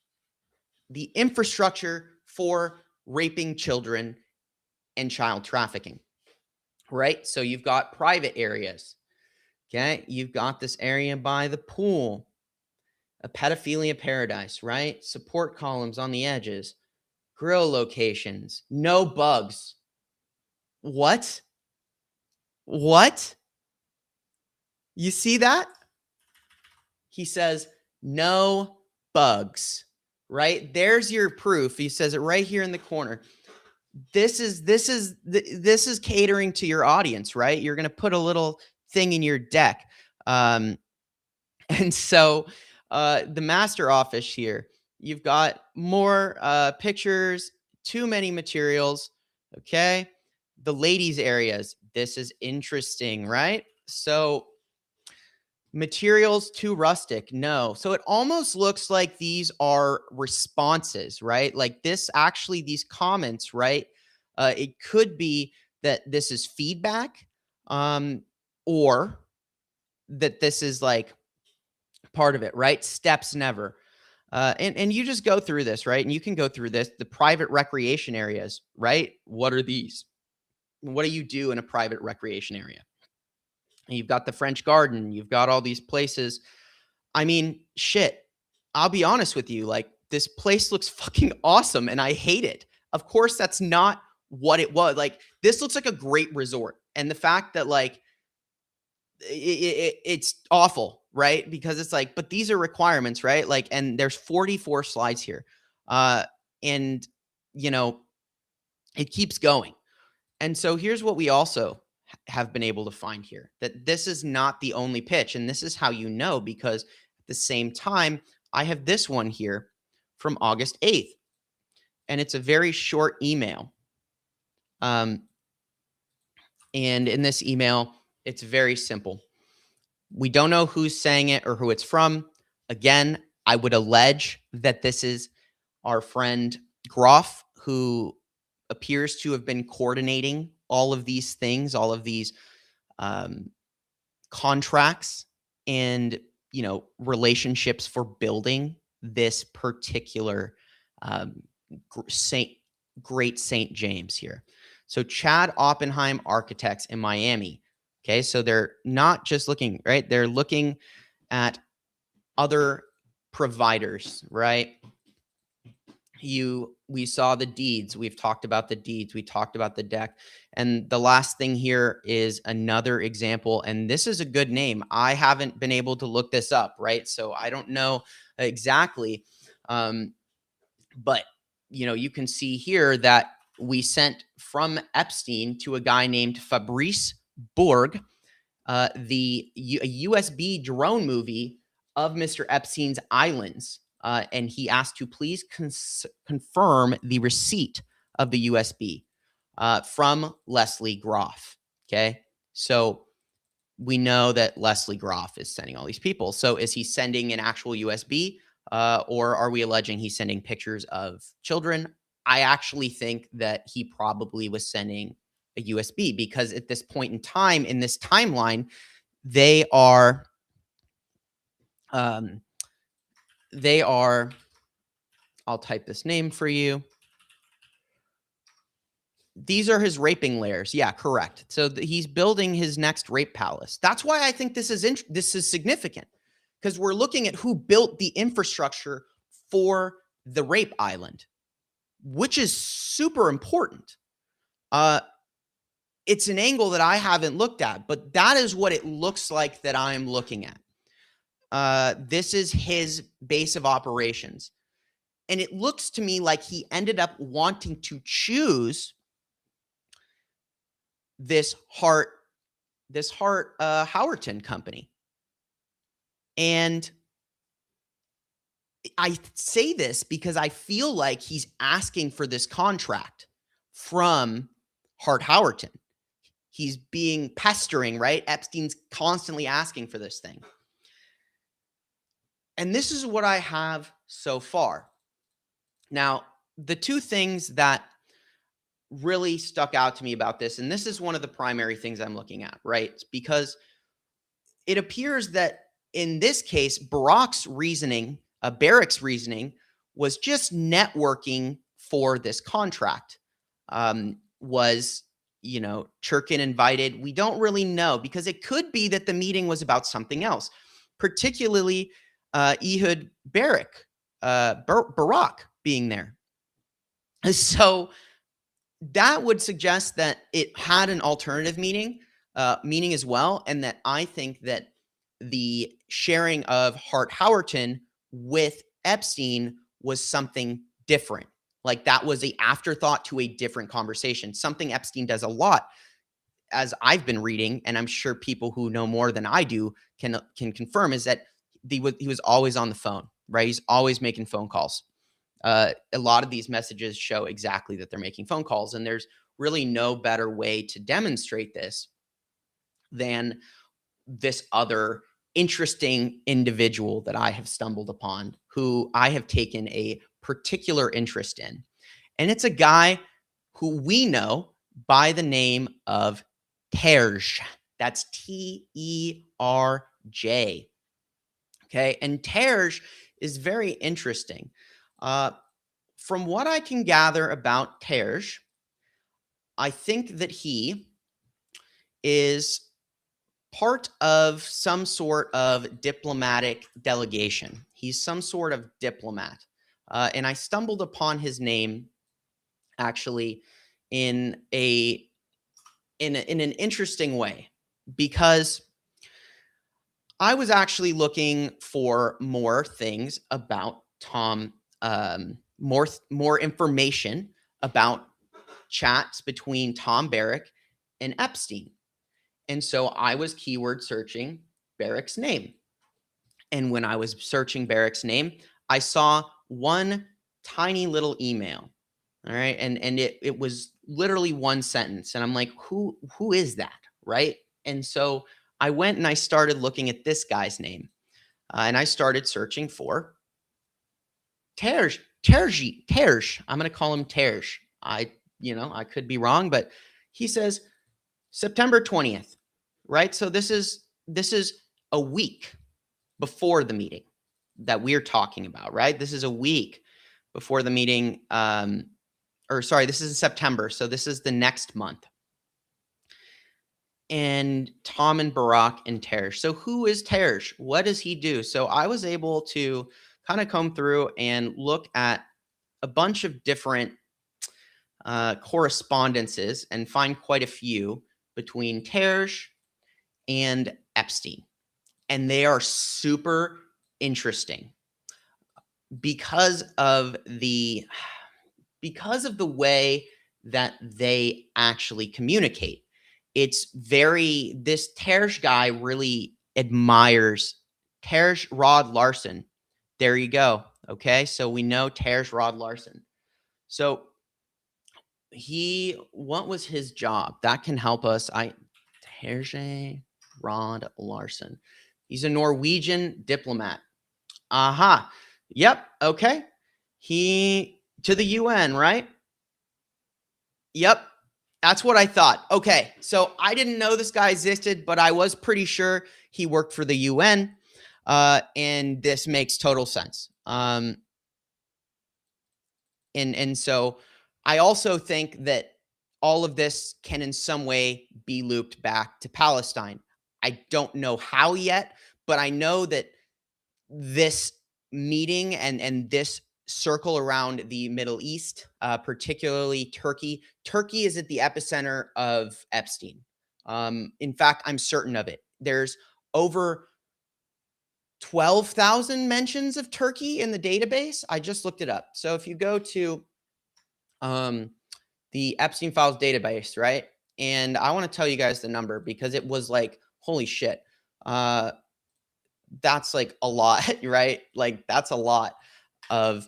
Speaker 1: The infrastructure for raping children and child trafficking, right? So you've got private areas. Okay. You've got this area by the pool, a pedophilia paradise, right? Support columns on the edges, grill locations, no bugs. What? What? You see that? He says, no bugs, right? There's your proof. He says it right here in the corner. This is catering to your audience, right? You're going to put a little thing in your deck. And so the master office here, you've got more pictures, too many materials. Okay. The ladies areas. This is interesting, right? So materials too rustic. No. So it almost looks like these are responses, right? Like this actually, these comments, right? It could be that this is feedback, or that this is like part of it, right? Steps never. And you just go through this, right? And you can go through this, the private recreation areas, right? What are these? What do you do in a private recreation area? And you've got the French Garden. You've got all these places. I mean, shit. I'll be honest with you. Like, this place looks fucking awesome and I hate it. Of course, that's not what it was. Like, this looks like a great resort. And the fact that, like, it's awful, right? Because it's like, but these are requirements, right? Like, and there's 44 slides here. And, you know, it keeps going. And so here's what we also have been able to find here, that this is not the only pitch. And this is how you know, because at the same time, I have this one here from August 8th, and it's a very short email. And in this email, it's very simple. We don't know who's saying it or who it's from. Again, I would allege that this is our friend Groff, who appears to have been coordinating all of these things, all of these contracts and, you know, relationships for building this particular Great St. James here. So Chad Oppenheim Architects in Miami. Okay, so they're not just looking, right? They're looking at other providers, right? We saw the deeds. We've talked about the deeds. We talked about the deck. And the last thing here is another example. And this is a good name. I haven't been able to look this up, right? So I don't know exactly. But, you know, you can see here that we sent from Epstein to a guy named Fabrice Borg, a USB drone movie of Mr. Epstein's islands. And he asked to please confirm the receipt of the USB from Leslie Groff. Okay. So we know that Leslie Groff is sending all these people. So is he sending an actual USB, or are we alleging he's sending pictures of children? I actually think that he probably was sending a USB, because at this point in time, in this timeline, they are, I'll type this name for you. These are his raping layers. Yeah, correct. So he's building his next rape palace. That's why I think this is significant, because we're looking at who built the infrastructure for the rape island, which is super important. It's an angle that I haven't looked at, but that is what it looks like that I'm looking at. This is his base of operations. And it looks to me like he ended up wanting to choose this Hart Howerton company. And I say this because I feel like he's asking for this contract from Hart Howerton. He's being pestering, right? Epstein's constantly asking for this thing. And this is what I have so far. Now, the two things that really stuck out to me about this, and this is one of the primary things I'm looking at, right? Because it appears that in this case, Barrack's reasoning was just networking for this contract. Was, Churkin invited? We don't really know, because it could be that the meeting was about something else, particularly Ehud Barak being there. So that would suggest that it had an alternative meaning as well, and that I think that the sharing of Hart Howerton with Epstein was something different. Like that was an afterthought to a different conversation, something Epstein does a lot, as I've been reading, and I'm sure people who know more than I do can confirm, is that he was always on the phone, right? He's always making phone calls. A lot of these messages show exactly that they're making phone calls, and there's really no better way to demonstrate this than this other interesting individual that I have stumbled upon, who I have taken a particular interest in. And it's a guy who we know by the name of Terj. That's Terj. Okay. And Terj is very interesting. From what I can gather about Terj, I think that he is part of some sort of diplomatic delegation. He's some sort of diplomat. And I stumbled upon his name actually in an interesting way, because I was actually looking for more things about Tom, more information about chats between Tom Barrack and Epstein. And so I was keyword searching Barrack's name. And when I was searching Barrack's name, I saw one tiny little email. All right. And it was literally one sentence. And I'm like, who is that? Right. And so I went and I started looking at this guy's name. And I started searching for Terj. I'm going to call him Terj. I could be wrong, but he says September 20th. Right. So this is a week before the meeting that we're talking about, right? This is a week before the meeting. This is in September. So this is the next month. And Tom and Barrack and Terj. So who is Terj? What does he do? So I was able to kind of come through and look at a bunch of different correspondences and find quite a few between Terj and Epstein. And they are super interesting because of the way that they actually communicate. This Terj guy really admires Terj Rod Larson. There you go. Okay. So we know Terj Rod Larson. So what was his job? That can help us. Terje Rod Larson. He's a Norwegian diplomat. Aha. Yep. Okay. He to the UN, right? Yep. That's what I thought. Okay. So I didn't know this guy existed, but I was pretty sure he worked for the UN. And this makes total sense. And so I also think that all of this can in some way be looped back to Palestine. I don't know how yet, but I know that this meeting and this circle around the Middle East, particularly Turkey. Turkey is at the epicenter of Epstein. In fact, I'm certain of it. There's over 12,000 mentions of Turkey in the database. I just looked it up. So if you go to the Epstein Files database, right? And I want to tell you guys the number because it was like, holy shit. That's like a lot, right? Like that's a lot of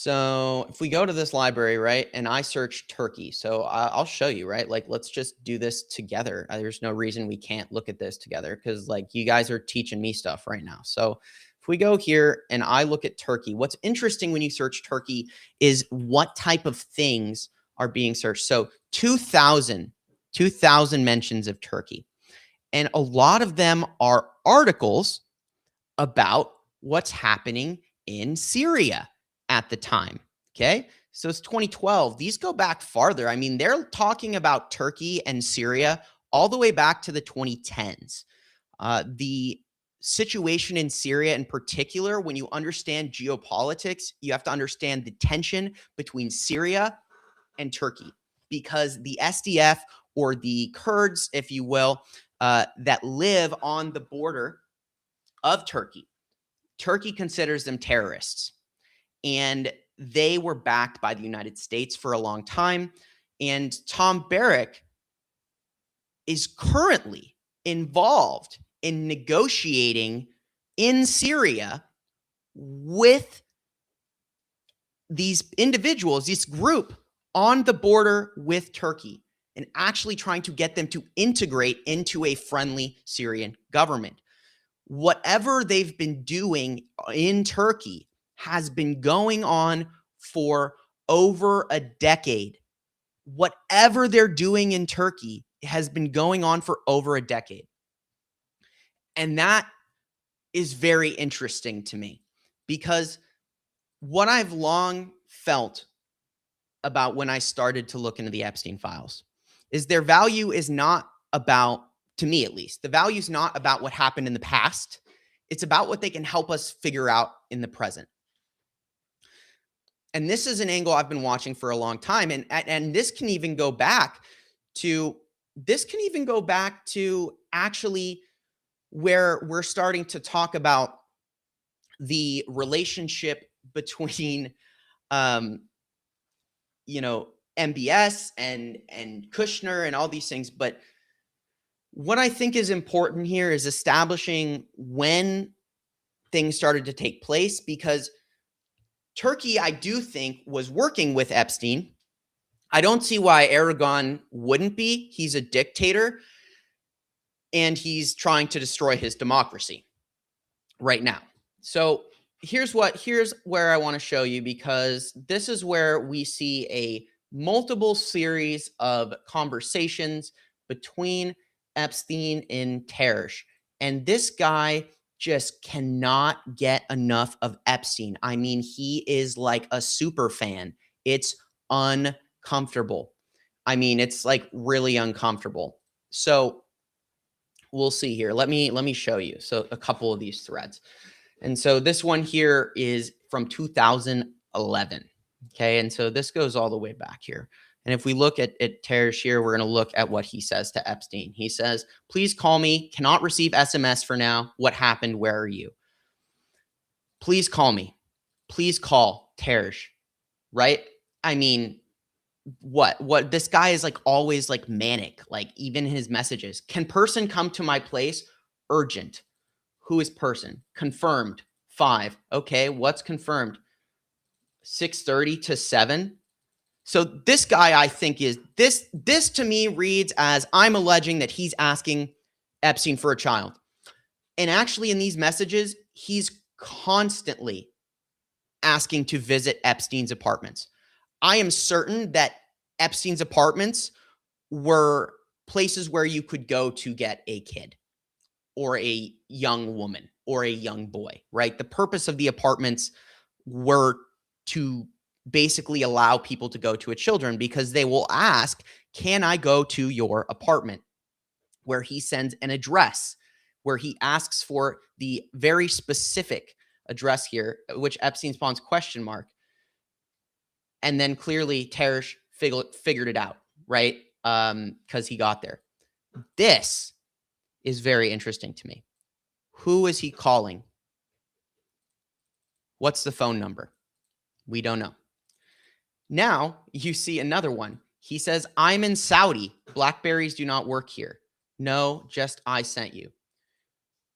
Speaker 1: So if we go to this library, right, and I search Turkey, so I'll show you, right? Like, let's just do this together. There's no reason we can't look at this together because, like, you guys are teaching me stuff right now. So if we go here and I look at Turkey, what's interesting when you search Turkey is what type of things are being searched. So 2,000 mentions of Turkey. And a lot of them are articles about what's happening in Syria at the time. Okay. So it's 2012. These go back farther. I mean, they're talking about Turkey and Syria all the way back to the 2010s. The situation in Syria, in particular, when you understand geopolitics, you have to understand the tension between Syria and Turkey because the SDF, or the Kurds, if you will, that live on the border of Turkey. Turkey considers them terrorists, and they were backed by the United States for a long time. And Tom Barrack is currently involved in negotiating in Syria with these individuals, this group on the border with Turkey, and actually trying to get them to integrate into a friendly Syrian government. Whatever they've been doing in Turkey has been going on for over a decade. Whatever they're doing in Turkey has been going on for over a decade. And that is very interesting to me because what I've long felt about when I started to look into the Epstein files is their value is not about, to me at least, the value is not about what happened in the past. It's about what they can help us figure out in the present. And this is an angle I've been watching for a long time. And this can even go back to actually where we're starting to talk about the relationship between MBS and Kushner and all these things. But what I think is important here is establishing when things started to take place, because Turkey, I do think, was working with Epstein. I don't see why Erdogan wouldn't be. He's a dictator, and he's trying to destroy his democracy right now. So here's where I want to show you, because this is where we see a multiple series of conversations between Epstein and Teresh. And this guy just cannot get enough of Epstein. I mean, he is like a super fan. It's uncomfortable. I mean, it's like really uncomfortable. So we'll see here. Let me show you. So a couple of these threads. And so this one here is from 2011. Okay. And so this goes all the way back here. And if we look at Teresh here, we're going to look at what he says to Epstein. He says, "Please call me. Cannot receive SMS for now. What happened? Where are you? Please call me. Please call Teresh." Right? I mean, what this guy is like always like manic, like even his messages. "Can person come to my place? Urgent." Who is person? Confirmed. 5. Okay, what's confirmed? 6:30 to 7. So this guy, I think, is this to me reads as I'm alleging that he's asking Epstein for a child. And actually in these messages, he's constantly asking to visit Epstein's apartments. I am certain that Epstein's apartments were places where you could go to get a kid or a young woman or a young boy, right? The purpose of the apartments were to basically allow people to go to a children, because they will ask, "Can I go to your apartment?" Where he sends an address, where he asks for the very specific address here, which Epstein spawns question mark. And then clearly Teresh figured it out, right? Because he got there. This is very interesting to me. Who is he calling? What's the phone number? We don't know. Now you see another one. He says, "I'm in Saudi. Blackberries do not work here." No, just I sent you.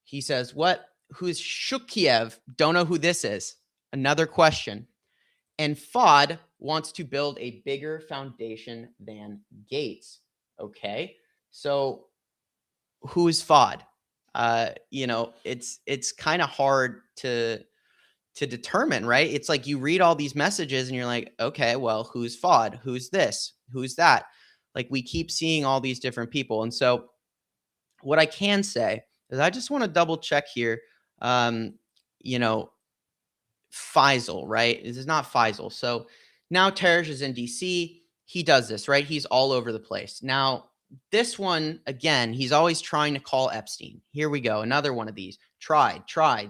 Speaker 1: He says, "What? Who's Shukiev?" Don't know who this is. Another question. And FOD wants to build a bigger foundation than Gates. Okay. So who's FOD? It's kind of hard to determine, right? It's like you read all these messages and you're like, okay, well, who's FOD? Who's this? Who's that? Like we keep seeing all these different people. And so what I can say is I just want to double check here. Um, you know, Faisal, right? This is not Faisal. So now Terj is in DC. He does this, right? He's all over the place. Now, this one, again, he's always trying to call Epstein. Here we go. Another one of these. Tried,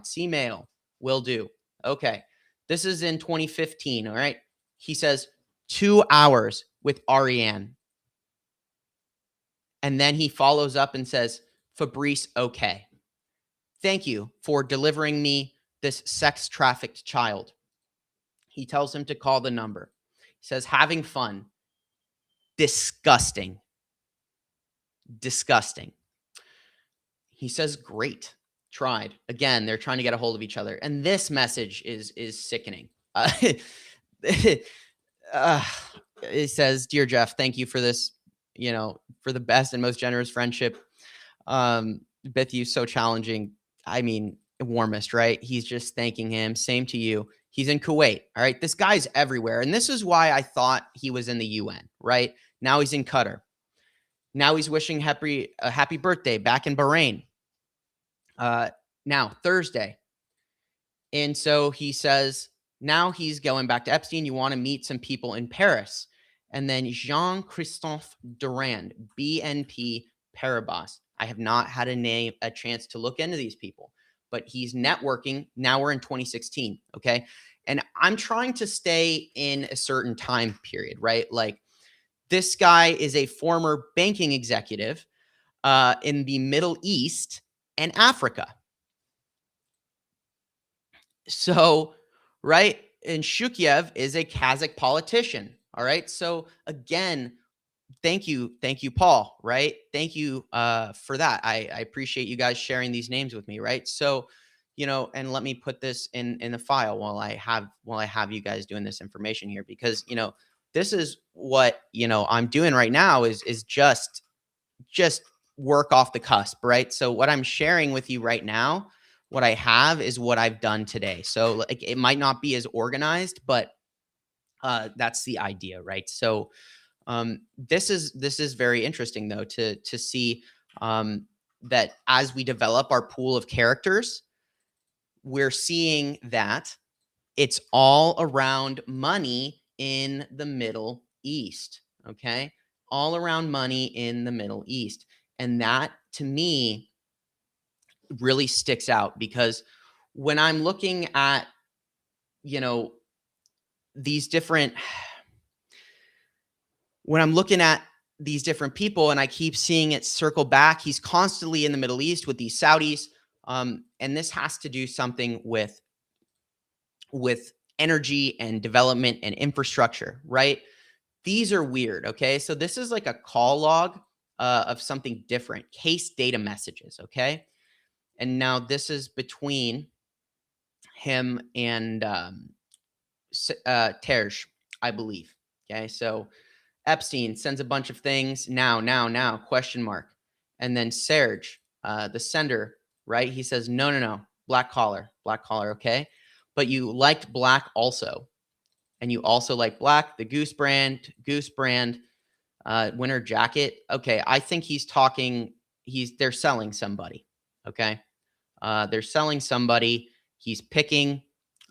Speaker 1: see mail, will do. Okay. This is in 2015. All right. He says 2 hours with Ariane. And then he follows up and says, Fabrice, okay. Thank you for delivering me this sex trafficked child. He tells him to call the number. He says, having fun. Disgusting. Disgusting. He says, great. Tried. Again, they're trying to get a hold of each other. And this message is sickening. It says, dear Jeff, thank you for this, for the best and most generous friendship. With you, so challenging. I mean, warmest, right? He's just thanking him. Same to you. He's in Kuwait. All right. This guy's everywhere. And this is why I thought he was in the UN, right? Now he's in Qatar. Now he's wishing a happy birthday back in Bahrain. Now, Thursday. And so he says, now he's going back to Epstein. You want to meet some people in Paris. And then Jean-Christophe Durand, BNP Paribas. I have not had a chance to look into these people, but he's networking. Now we're in 2016. Okay. And I'm trying to stay in a certain time period, right? Like this guy is a former banking executive in the Middle East and Africa. So, right. And Shukyev is a Kazakh politician. All right. So again, thank you, Paul. Right. Thank you for that. I appreciate you guys sharing these names with me. Right. So, and let me put this in the file while I have you guys doing this information here, because this is what I'm doing right now is just work off the cusp. Right. So what I'm sharing with you right now, what I have is what I've done today. So like it might not be as organized, but that's the idea. Right. So this is very interesting though to see that as we develop our pool of characters, we're seeing that it's all around money in the Middle East. Okay, all around money in the Middle East, and that to me really sticks out because when I'm looking at these different when I'm looking at these different people and I keep seeing it circle back, he's constantly in the Middle East with these Saudis. And this has to do something with energy and development and infrastructure, right? These are weird. Okay. So this is like a call log of something different, case data messages. Okay. And now this is between him and Terj, I believe. Okay. So Epstein sends a bunch of things now, question mark. And then Serge, the sender, right? He says, no, black collar, okay? But you liked black also. And you also like black, the Goose brand, winter jacket. Okay, I think they're selling somebody, okay? They're selling somebody. He's picking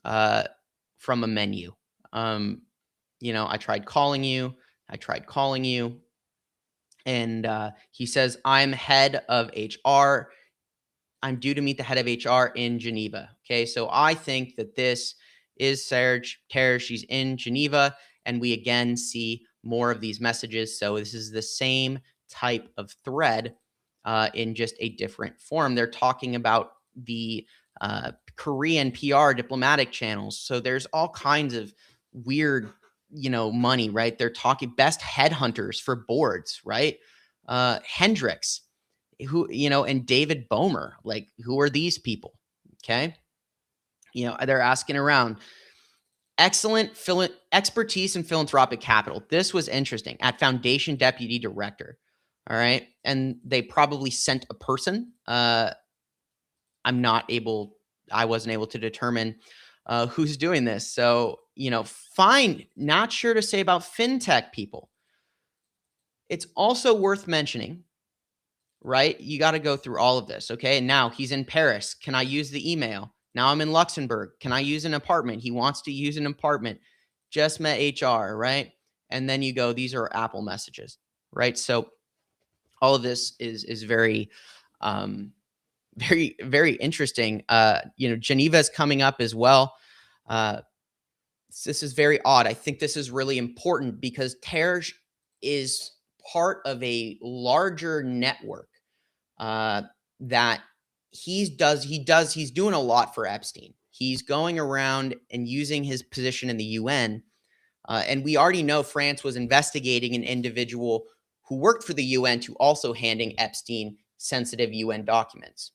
Speaker 1: from a menu. I tried calling you. And he says, I'm head of HR. I'm due to meet the head of HR in Geneva. Okay, so I think that this is Serge Terre. She's in Geneva. And we again see more of these messages. So this is the same type of thread in just a different form. They're talking about the Korean PR diplomatic channels. So there's all kinds of weird money, right? They're talking best headhunters for boards, right? Hendricks, who, and David Bomer, like who are these people? Okay. They're asking around. Excellent expertise in philanthropic capital. This was interesting. At Foundation Deputy Director. All right. And they probably sent a person. I wasn't able to determine who's doing this. So, fine. Not sure to say about fintech people. It's also worth mentioning, right? You got to go through all of this. Okay. And now he's in Paris. Can I use the email? Now I'm in Luxembourg. Can I use an apartment? He wants to use an apartment. Just met HR, right? And then you go, these are Apple messages, right? So all of this is very, very, very interesting. Geneva is coming up as well. This is very odd. I think this is really important because Terge is part of a larger network that he's doing a lot for Epstein. He's going around and using his position in the UN. And we already know France was investigating an individual who worked for the UN to also handing Epstein sensitive UN documents.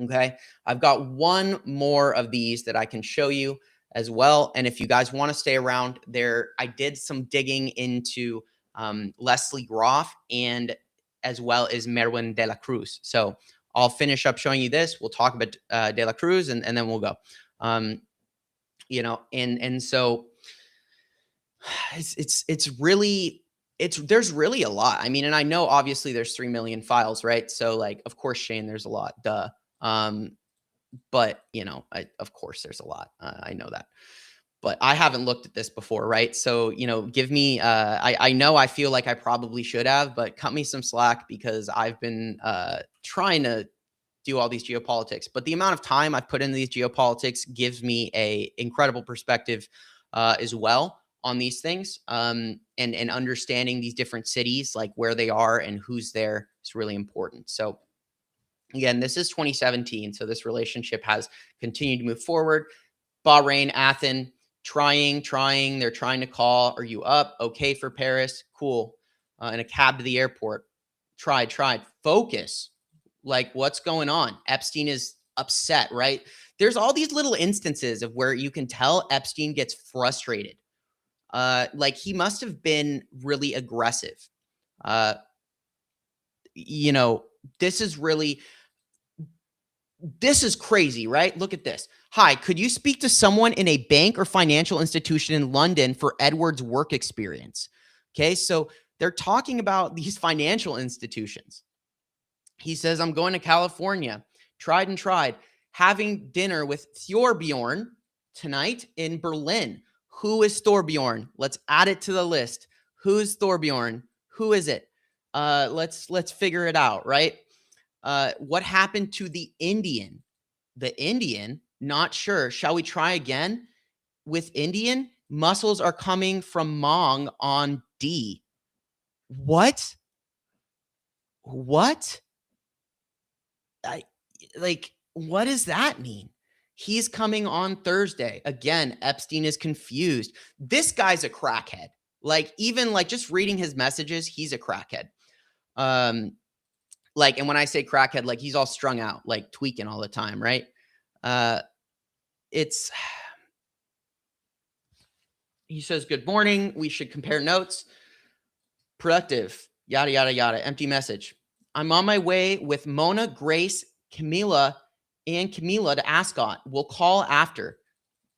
Speaker 1: Okay. I've got one more of these that I can show you as well. And if you guys want to stay around there, I did some digging into Leslie Groff and as well as Merwin de la Cruz. So I'll finish up showing you this. We'll talk about de la Cruz and then we'll go. And so there's really a lot. I mean, and I know obviously there's 3 million files, right? So like, of course, Shane, there's a lot, duh. But of course there's a lot. I know that, but I haven't looked at this before, right? So, give me, I feel like I probably should have, but cut me some slack because I've been trying to do all these geopolitics, but the amount of time I've put into these geopolitics gives me a incredible perspective as well on these things. And understanding these different cities, like where they are and who's there is really important. So again, this is 2017. So this relationship has continued to move forward. Bahrain, Athens, trying. They're trying to call. Are you up? Okay for Paris. Cool. In a cab to the airport. Tried. Focus. Like, what's going on? Epstein is upset, right? There's all these little instances of where you can tell Epstein gets frustrated. Like he must have been really aggressive. This is crazy, right? Look at this. Hi, could you speak to someone in a bank or financial institution in London for Edward's work experience? Okay, so they're talking about these financial institutions. He says, I'm going to California. Tried. Having dinner with Thorbjorn tonight in Berlin. Who is Thorbjorn? Let's add it to the list. Who's Thorbjorn? Who is it? Let's figure it out, right? What happened to the Indian? The Indian, not sure. Shall we try again? With Indian, muscles are coming from Mong on D. What? What does that mean? He's coming on Thursday. Again, Epstein is confused. This guy's a crackhead. Even just reading his messages, he's a crackhead. And when I say crackhead, he's all strung out, tweaking all the time, right? He says, good morning. We should compare notes. Productive, yada, yada, yada. Empty message. I'm on my way with Mona, Grace, Camila to Ascot. We'll call after.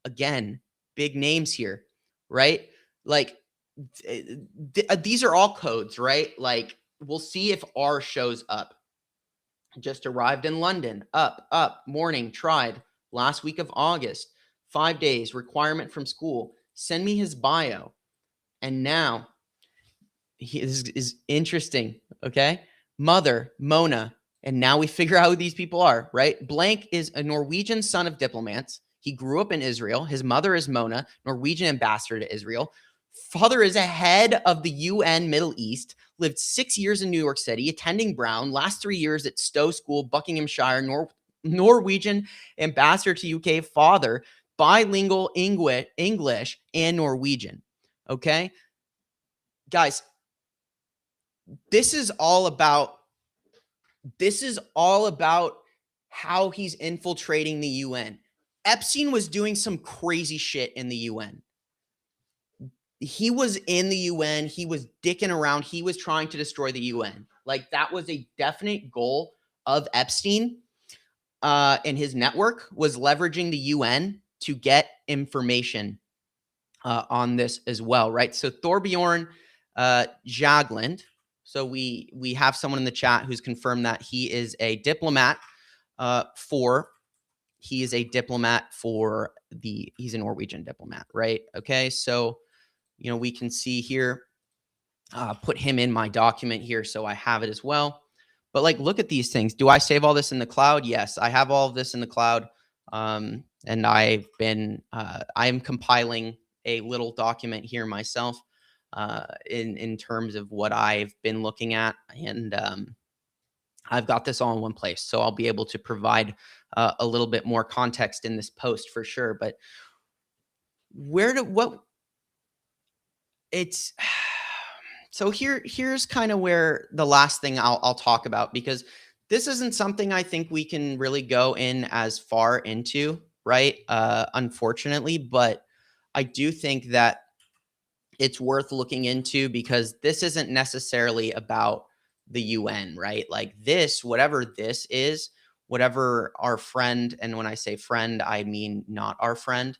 Speaker 1: Again, big names here, right? These are all codes, right? We'll see if R shows up. Just arrived in London. Up, morning, tried. Last week of August. 5 days, requirement from school. Send me his bio. And now, this is interesting, okay? Mother, Mona. And now we figure out who these people are, right? Blank is a Norwegian son of diplomats. He grew up in Israel. His mother is Mona, Norwegian ambassador to Israel. Father is a head of the UN Middle East, lived 6 years in New York City, attending Brown, last 3 years at Stowe School, Buckinghamshire, Norwegian ambassador to UK, father, bilingual English and Norwegian. Okay? Guys, this is all about how he's infiltrating the UN. Epstein was doing some crazy shit in the UN. He was in the UN. He was dicking around. He was trying to destroy the UN. Like, that was a definite goal of Epstein and his network, was leveraging the UN to get information on this as well, right? So Thorbjorn Jagland. So we have someone in the chat who's confirmed that he is a diplomat he's a Norwegian diplomat, right? Okay, so we can see here, put him in my document here so I have it as well. But like, look at these things. Do I save all this in the cloud? Yes, I have all of this in the cloud. And I am compiling a little document here myself in terms of what I've been looking at. And I've got this all in one place. So I'll be able to provide a little bit more context in this post for sure. But so here's kind of where the last thing I'll talk about, because this isn't something I think we can really go in as far into, right? Unfortunately, but I do think that it's worth looking into, because this isn't necessarily about the UN, right? Like whatever this is, whatever our friend, and when I say friend, I mean not our friend,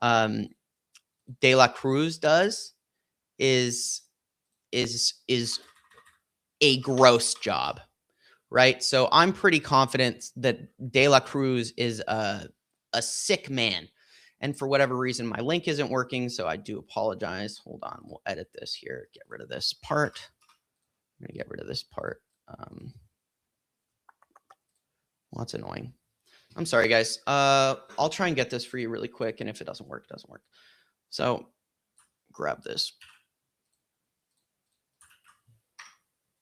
Speaker 1: De La Cruz does, is a gross job, right? So I'm pretty confident that De La Cruz is a sick man. And for whatever reason, my link isn't working, so I do apologize. Hold on, we'll edit this here, get rid of this part. I'm gonna get rid of this part. Well, that's annoying. I'm sorry, guys. I'll try and get this for you really quick, and if it doesn't work, it doesn't work. So grab this.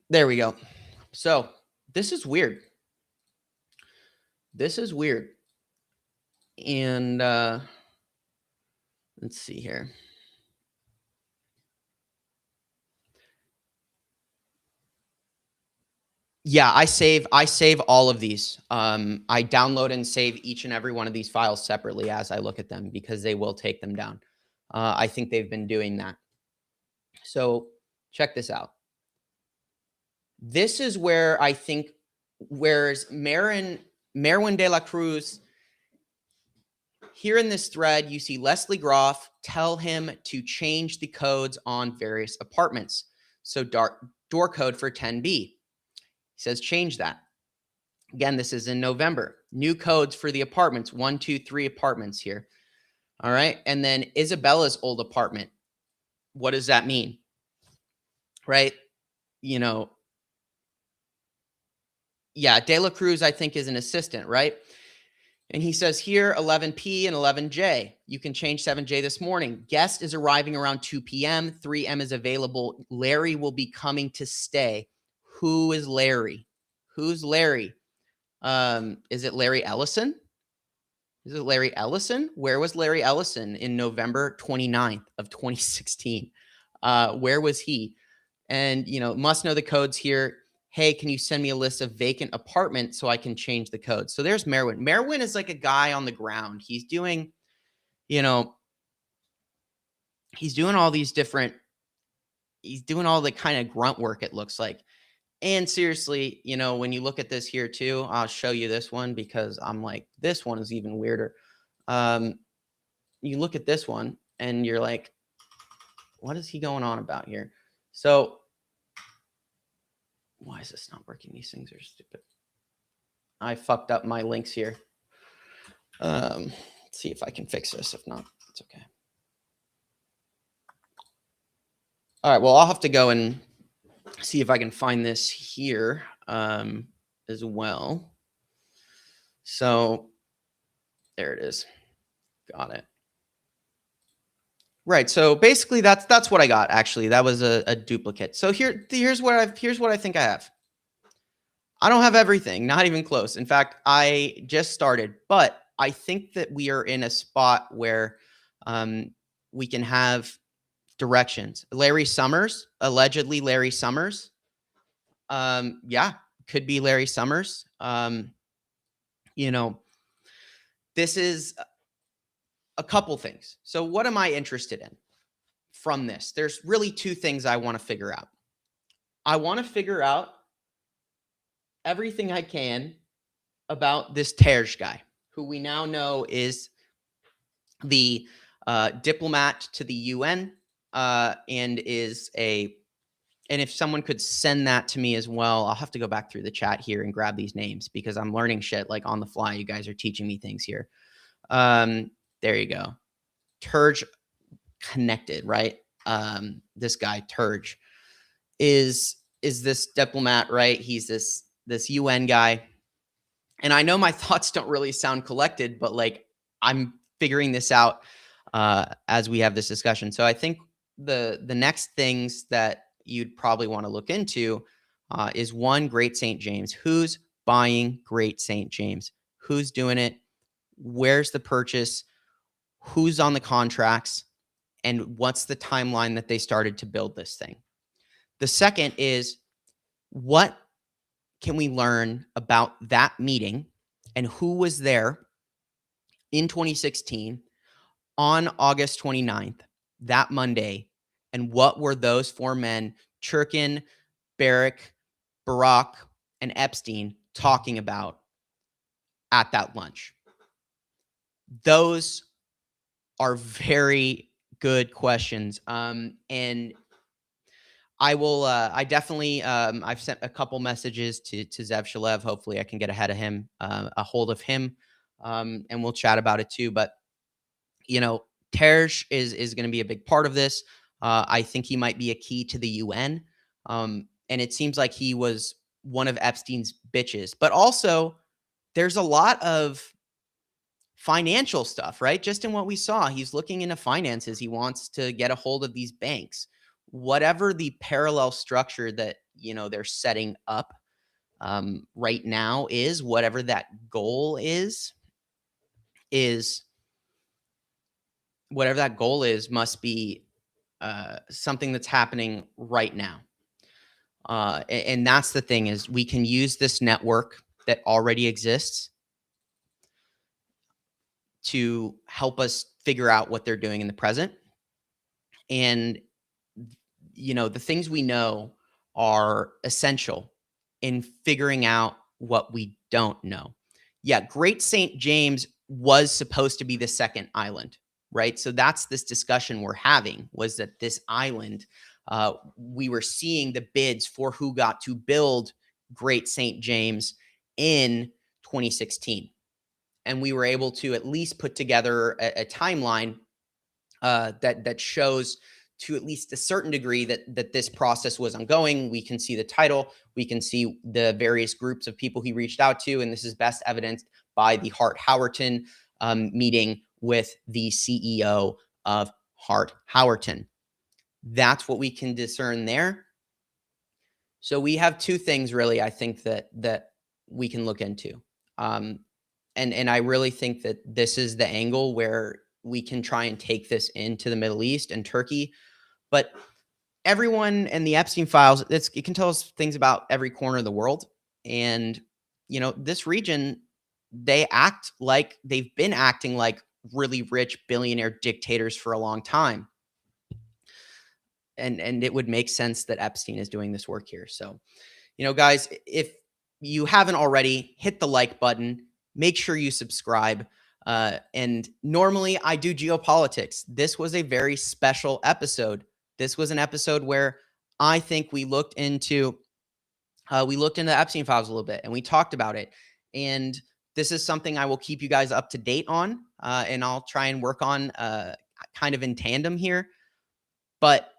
Speaker 1: There we go. So this is weird. And let's see here. Yeah, I save all of these. I download and save each and every one of these files separately as I look at them, because they will take them down. I think they've been doing that. So check this out. This is where I think, whereas Merwin de la Cruz, here in this thread, you see Leslie Groff tell him to change the codes on various apartments. So door code for 10B. He says, change that. Again, this is in November. New codes for the apartments, 1, 2, 3 apartments here. All right. And then Isabella's old apartment. What does that mean? Right. Yeah, De La Cruz, I think, is an assistant, right? And he says here, 11P and 11J. You can change 7J this morning. Guest is arriving around 2 p.m. 3M is available. Larry will be coming to stay. Who is Larry? Who's Larry? Is it Larry Ellison? Where was Larry Ellison in November 29th of 2016? Where was he? And, must know the codes here. Hey, can you send me a list of vacant apartments so I can change the code? So there's Merwin. Merwin is like a guy on the ground. He's doing, he's doing all the kind of grunt work, it looks like. And seriously, when you look at this here too, I'll show you this one, because I'm like, this one is even weirder. You look at this one and you're like, what is he going on about here? So why is this not working? These things are stupid. I fucked up my links here. Let's see if I can fix this. If not, it's okay. All right. Well, I'll have to go and see if I can find this here as well. So there it is. Got it. Right. So basically that's what I got. Actually, that was a duplicate. So here's what I think I have. I don't have everything, not even close. In fact, I just started, but I think that we are in a spot where we can have directions. Larry Summers, allegedly Larry Summers. Yeah, could be Larry Summers. This is a couple things. So what am I interested in from this? There's really two things I want to figure out. I want to figure out everything I can about this Terj guy, who we now know is the diplomat to the UN, and and if someone could send that to me as well, I'll have to go back through the chat here and grab these names because I'm learning shit like on the fly. You guys are teaching me things here. There you go. Terj connected, right? This guy Terj is this diplomat, right? He's this UN guy. And I know my thoughts don't really sound collected, but like I'm figuring this out as we have this discussion. So I think the next things that you'd probably want to look into is one, Great St. James. Who's buying Great St. James? Who's doing it? Where's the purchase? Who's on the contracts? And what's the timeline that they started to build this thing? The second is, what can we learn about that meeting and who was there in 2016 on August 29th, that Monday, and what were those four men, Churkin, Barrick, Barack, and Epstein, talking about at that lunch? Those are very good questions. And I will, I definitely, I've sent a couple messages to Zev Shalev. Hopefully I can get ahead of him, a hold of him, and we'll chat about it too. But, Terj is going to be a big part of this. I think he might be a key to the UN. And it seems like he was one of Epstein's bitches. But also, there's a lot of financial stuff, right? Just in what we saw, he's looking into finances. He wants to get a hold of these banks. Whatever the parallel structure that, they're setting up right now is, whatever that goal is whatever that goal is, must be something that's happening right now. And that's the thing, is we can use this network that already exists to help us figure out what they're doing in the present. And, the things we know are essential in figuring out what we don't know. Yeah, Great St. James was supposed to be the second island, right? So that's this discussion we're having, was that this island, we were seeing the bids for who got to build Great St. James in 2016. And we were able to at least put together a timeline that shows, to at least a certain degree, that this process was ongoing. We can see the title, we can see the various groups of people he reached out to, and this is best evidenced by the Hart-Howerton meeting with the CEO of Hart-Howerton. That's what we can discern there. So we have two things really, I think, that we can look into. And I really think that this is the angle where we can try and take this into the Middle East and Turkey. But everyone in the Epstein Files, it can tell us things about every corner of the world. And, this region, they've been acting like really rich billionaire dictators for a long time. And it would make sense that Epstein is doing this work here. So, guys, if you haven't already, hit the like button, make sure you subscribe. And normally I do geopolitics. This was a very special episode. This was an episode where I think we looked into the Epstein Files a little bit, and we talked about it. And this is something I will keep you guys up to date on, and I'll try and work on kind of in tandem here. But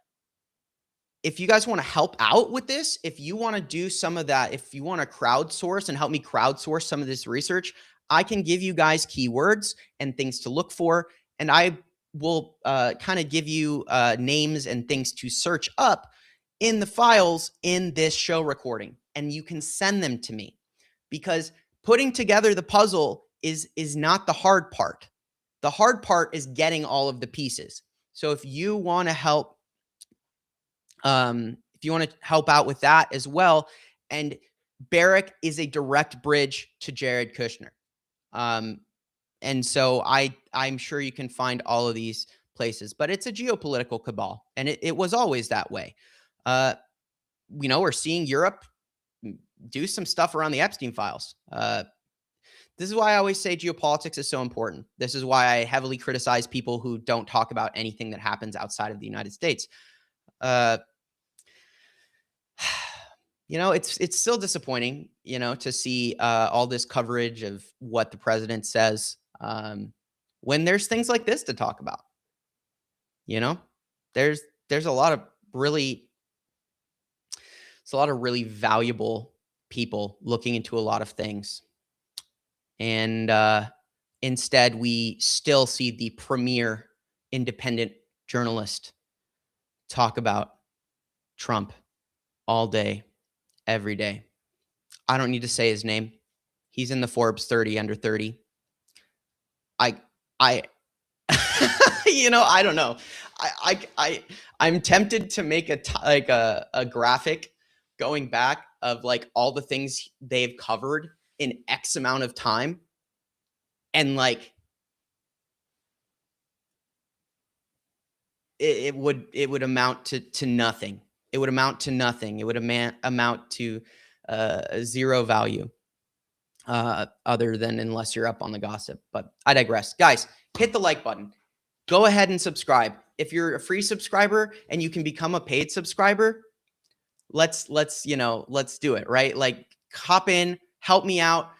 Speaker 1: if you guys want to help out with this, if you want to do some of that, if you want to crowdsource and help me crowdsource some of this research, I can give you guys keywords and things to look for. And I will kind of give you names and things to search up in the files in this show recording. And you can send them to me, because putting together the puzzle is not the hard part. The hard part is getting all of the pieces. So if you want to help, out with that as well, and Barrick is a direct bridge to Jared Kushner. And so I'm sure you can find all of these places, but it's a geopolitical cabal, and it was always that way. Uh, we're seeing Europe do some stuff around the Epstein files. This is why I always say geopolitics is so important. This is why I heavily criticize people who don't talk about anything that happens outside of the United States. Uh, it's still disappointing, to see all this coverage of what the president says, when there's things like this to talk about. You know, there's there's a lot of really it's a lot of really valuable people looking into a lot of things, and instead we still see the premier independent journalist talk about Trump all day, every day. I don't need to say his name. He's in the Forbes 30 under 30. I I I don't know. I'm tempted to make a graphic going back of like all the things they've covered in X amount of time, and like it would amount to nothing. It would amount to nothing. It would amount to zero value, other than unless you're up on the gossip. But I digress. Guys, hit the like button. Go ahead and subscribe. If you're a free subscriber and you can become a paid subscriber, let's do it, right? Like, hop in, help me out,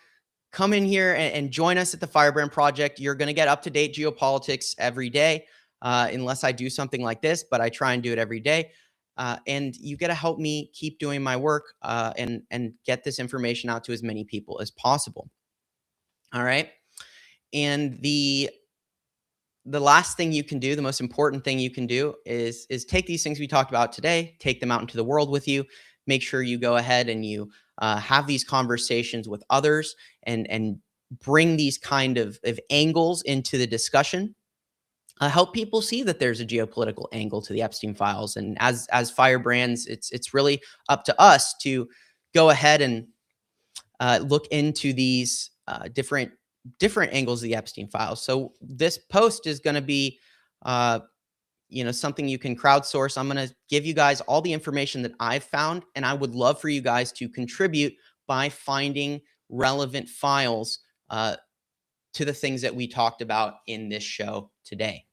Speaker 1: come in here and join us at the Firebrand Project. You're going to get up-to-date geopolitics every day, unless I do something like this, but I try and do it every day. And you got to help me keep doing my work, and get this information out to as many people as possible. All right. And the last thing you can do, the most important thing you can do is take these things we talked about today, take them out into the world with you. Make sure you go ahead and you have these conversations with others, and bring these kind of angles into the discussion. Help people see that there's a geopolitical angle to the Epstein files. And as firebrands, it's really up to us to go ahead and look into these different angles of the Epstein files. So this post is going to be, something you can crowdsource. I'm going to give you guys all the information that I've found, and I would love for you guys to contribute by finding relevant files to the things that we talked about in this show today.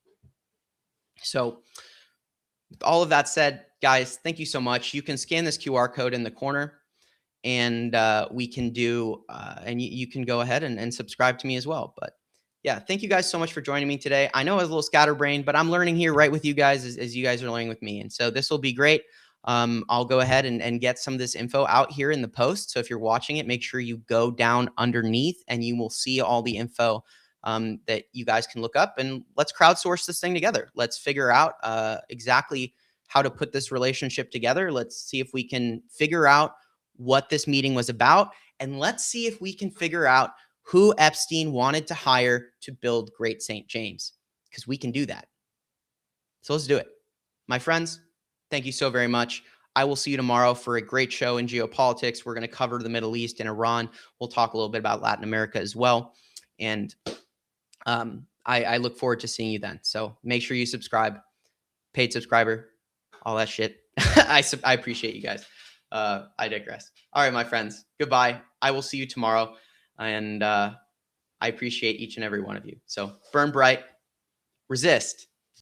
Speaker 1: So with all of that said, guys, thank you so much. You can scan this QR code in the corner, and we can do, and you can go ahead and subscribe to me as well. But yeah, thank you guys so much for joining me today. I know I was a little scatterbrained, but I'm learning here right with you guys as you guys are learning with me. And so this will be great. I'll go ahead and get some of this info out here in the post. So if you're watching it, make sure you go down underneath and you will see all the info that you guys can look up, and let's crowdsource this thing together. Let's figure out exactly how to put this relationship together. Let's see if we can figure out what this meeting was about, and let's see if we can figure out who Epstein wanted to hire to build Great St. James, because we can do that. So let's do it. My friends, thank you so very much. I will see you tomorrow for a great show in geopolitics. We're going to cover the Middle East and Iran. We'll talk a little bit about Latin America as well. And I look forward to seeing you then. So make sure you subscribe, paid subscriber, all that shit. I appreciate you guys. I digress. All right, my friends, goodbye. I will see you tomorrow. And I appreciate each and every one of you. So burn bright, resist,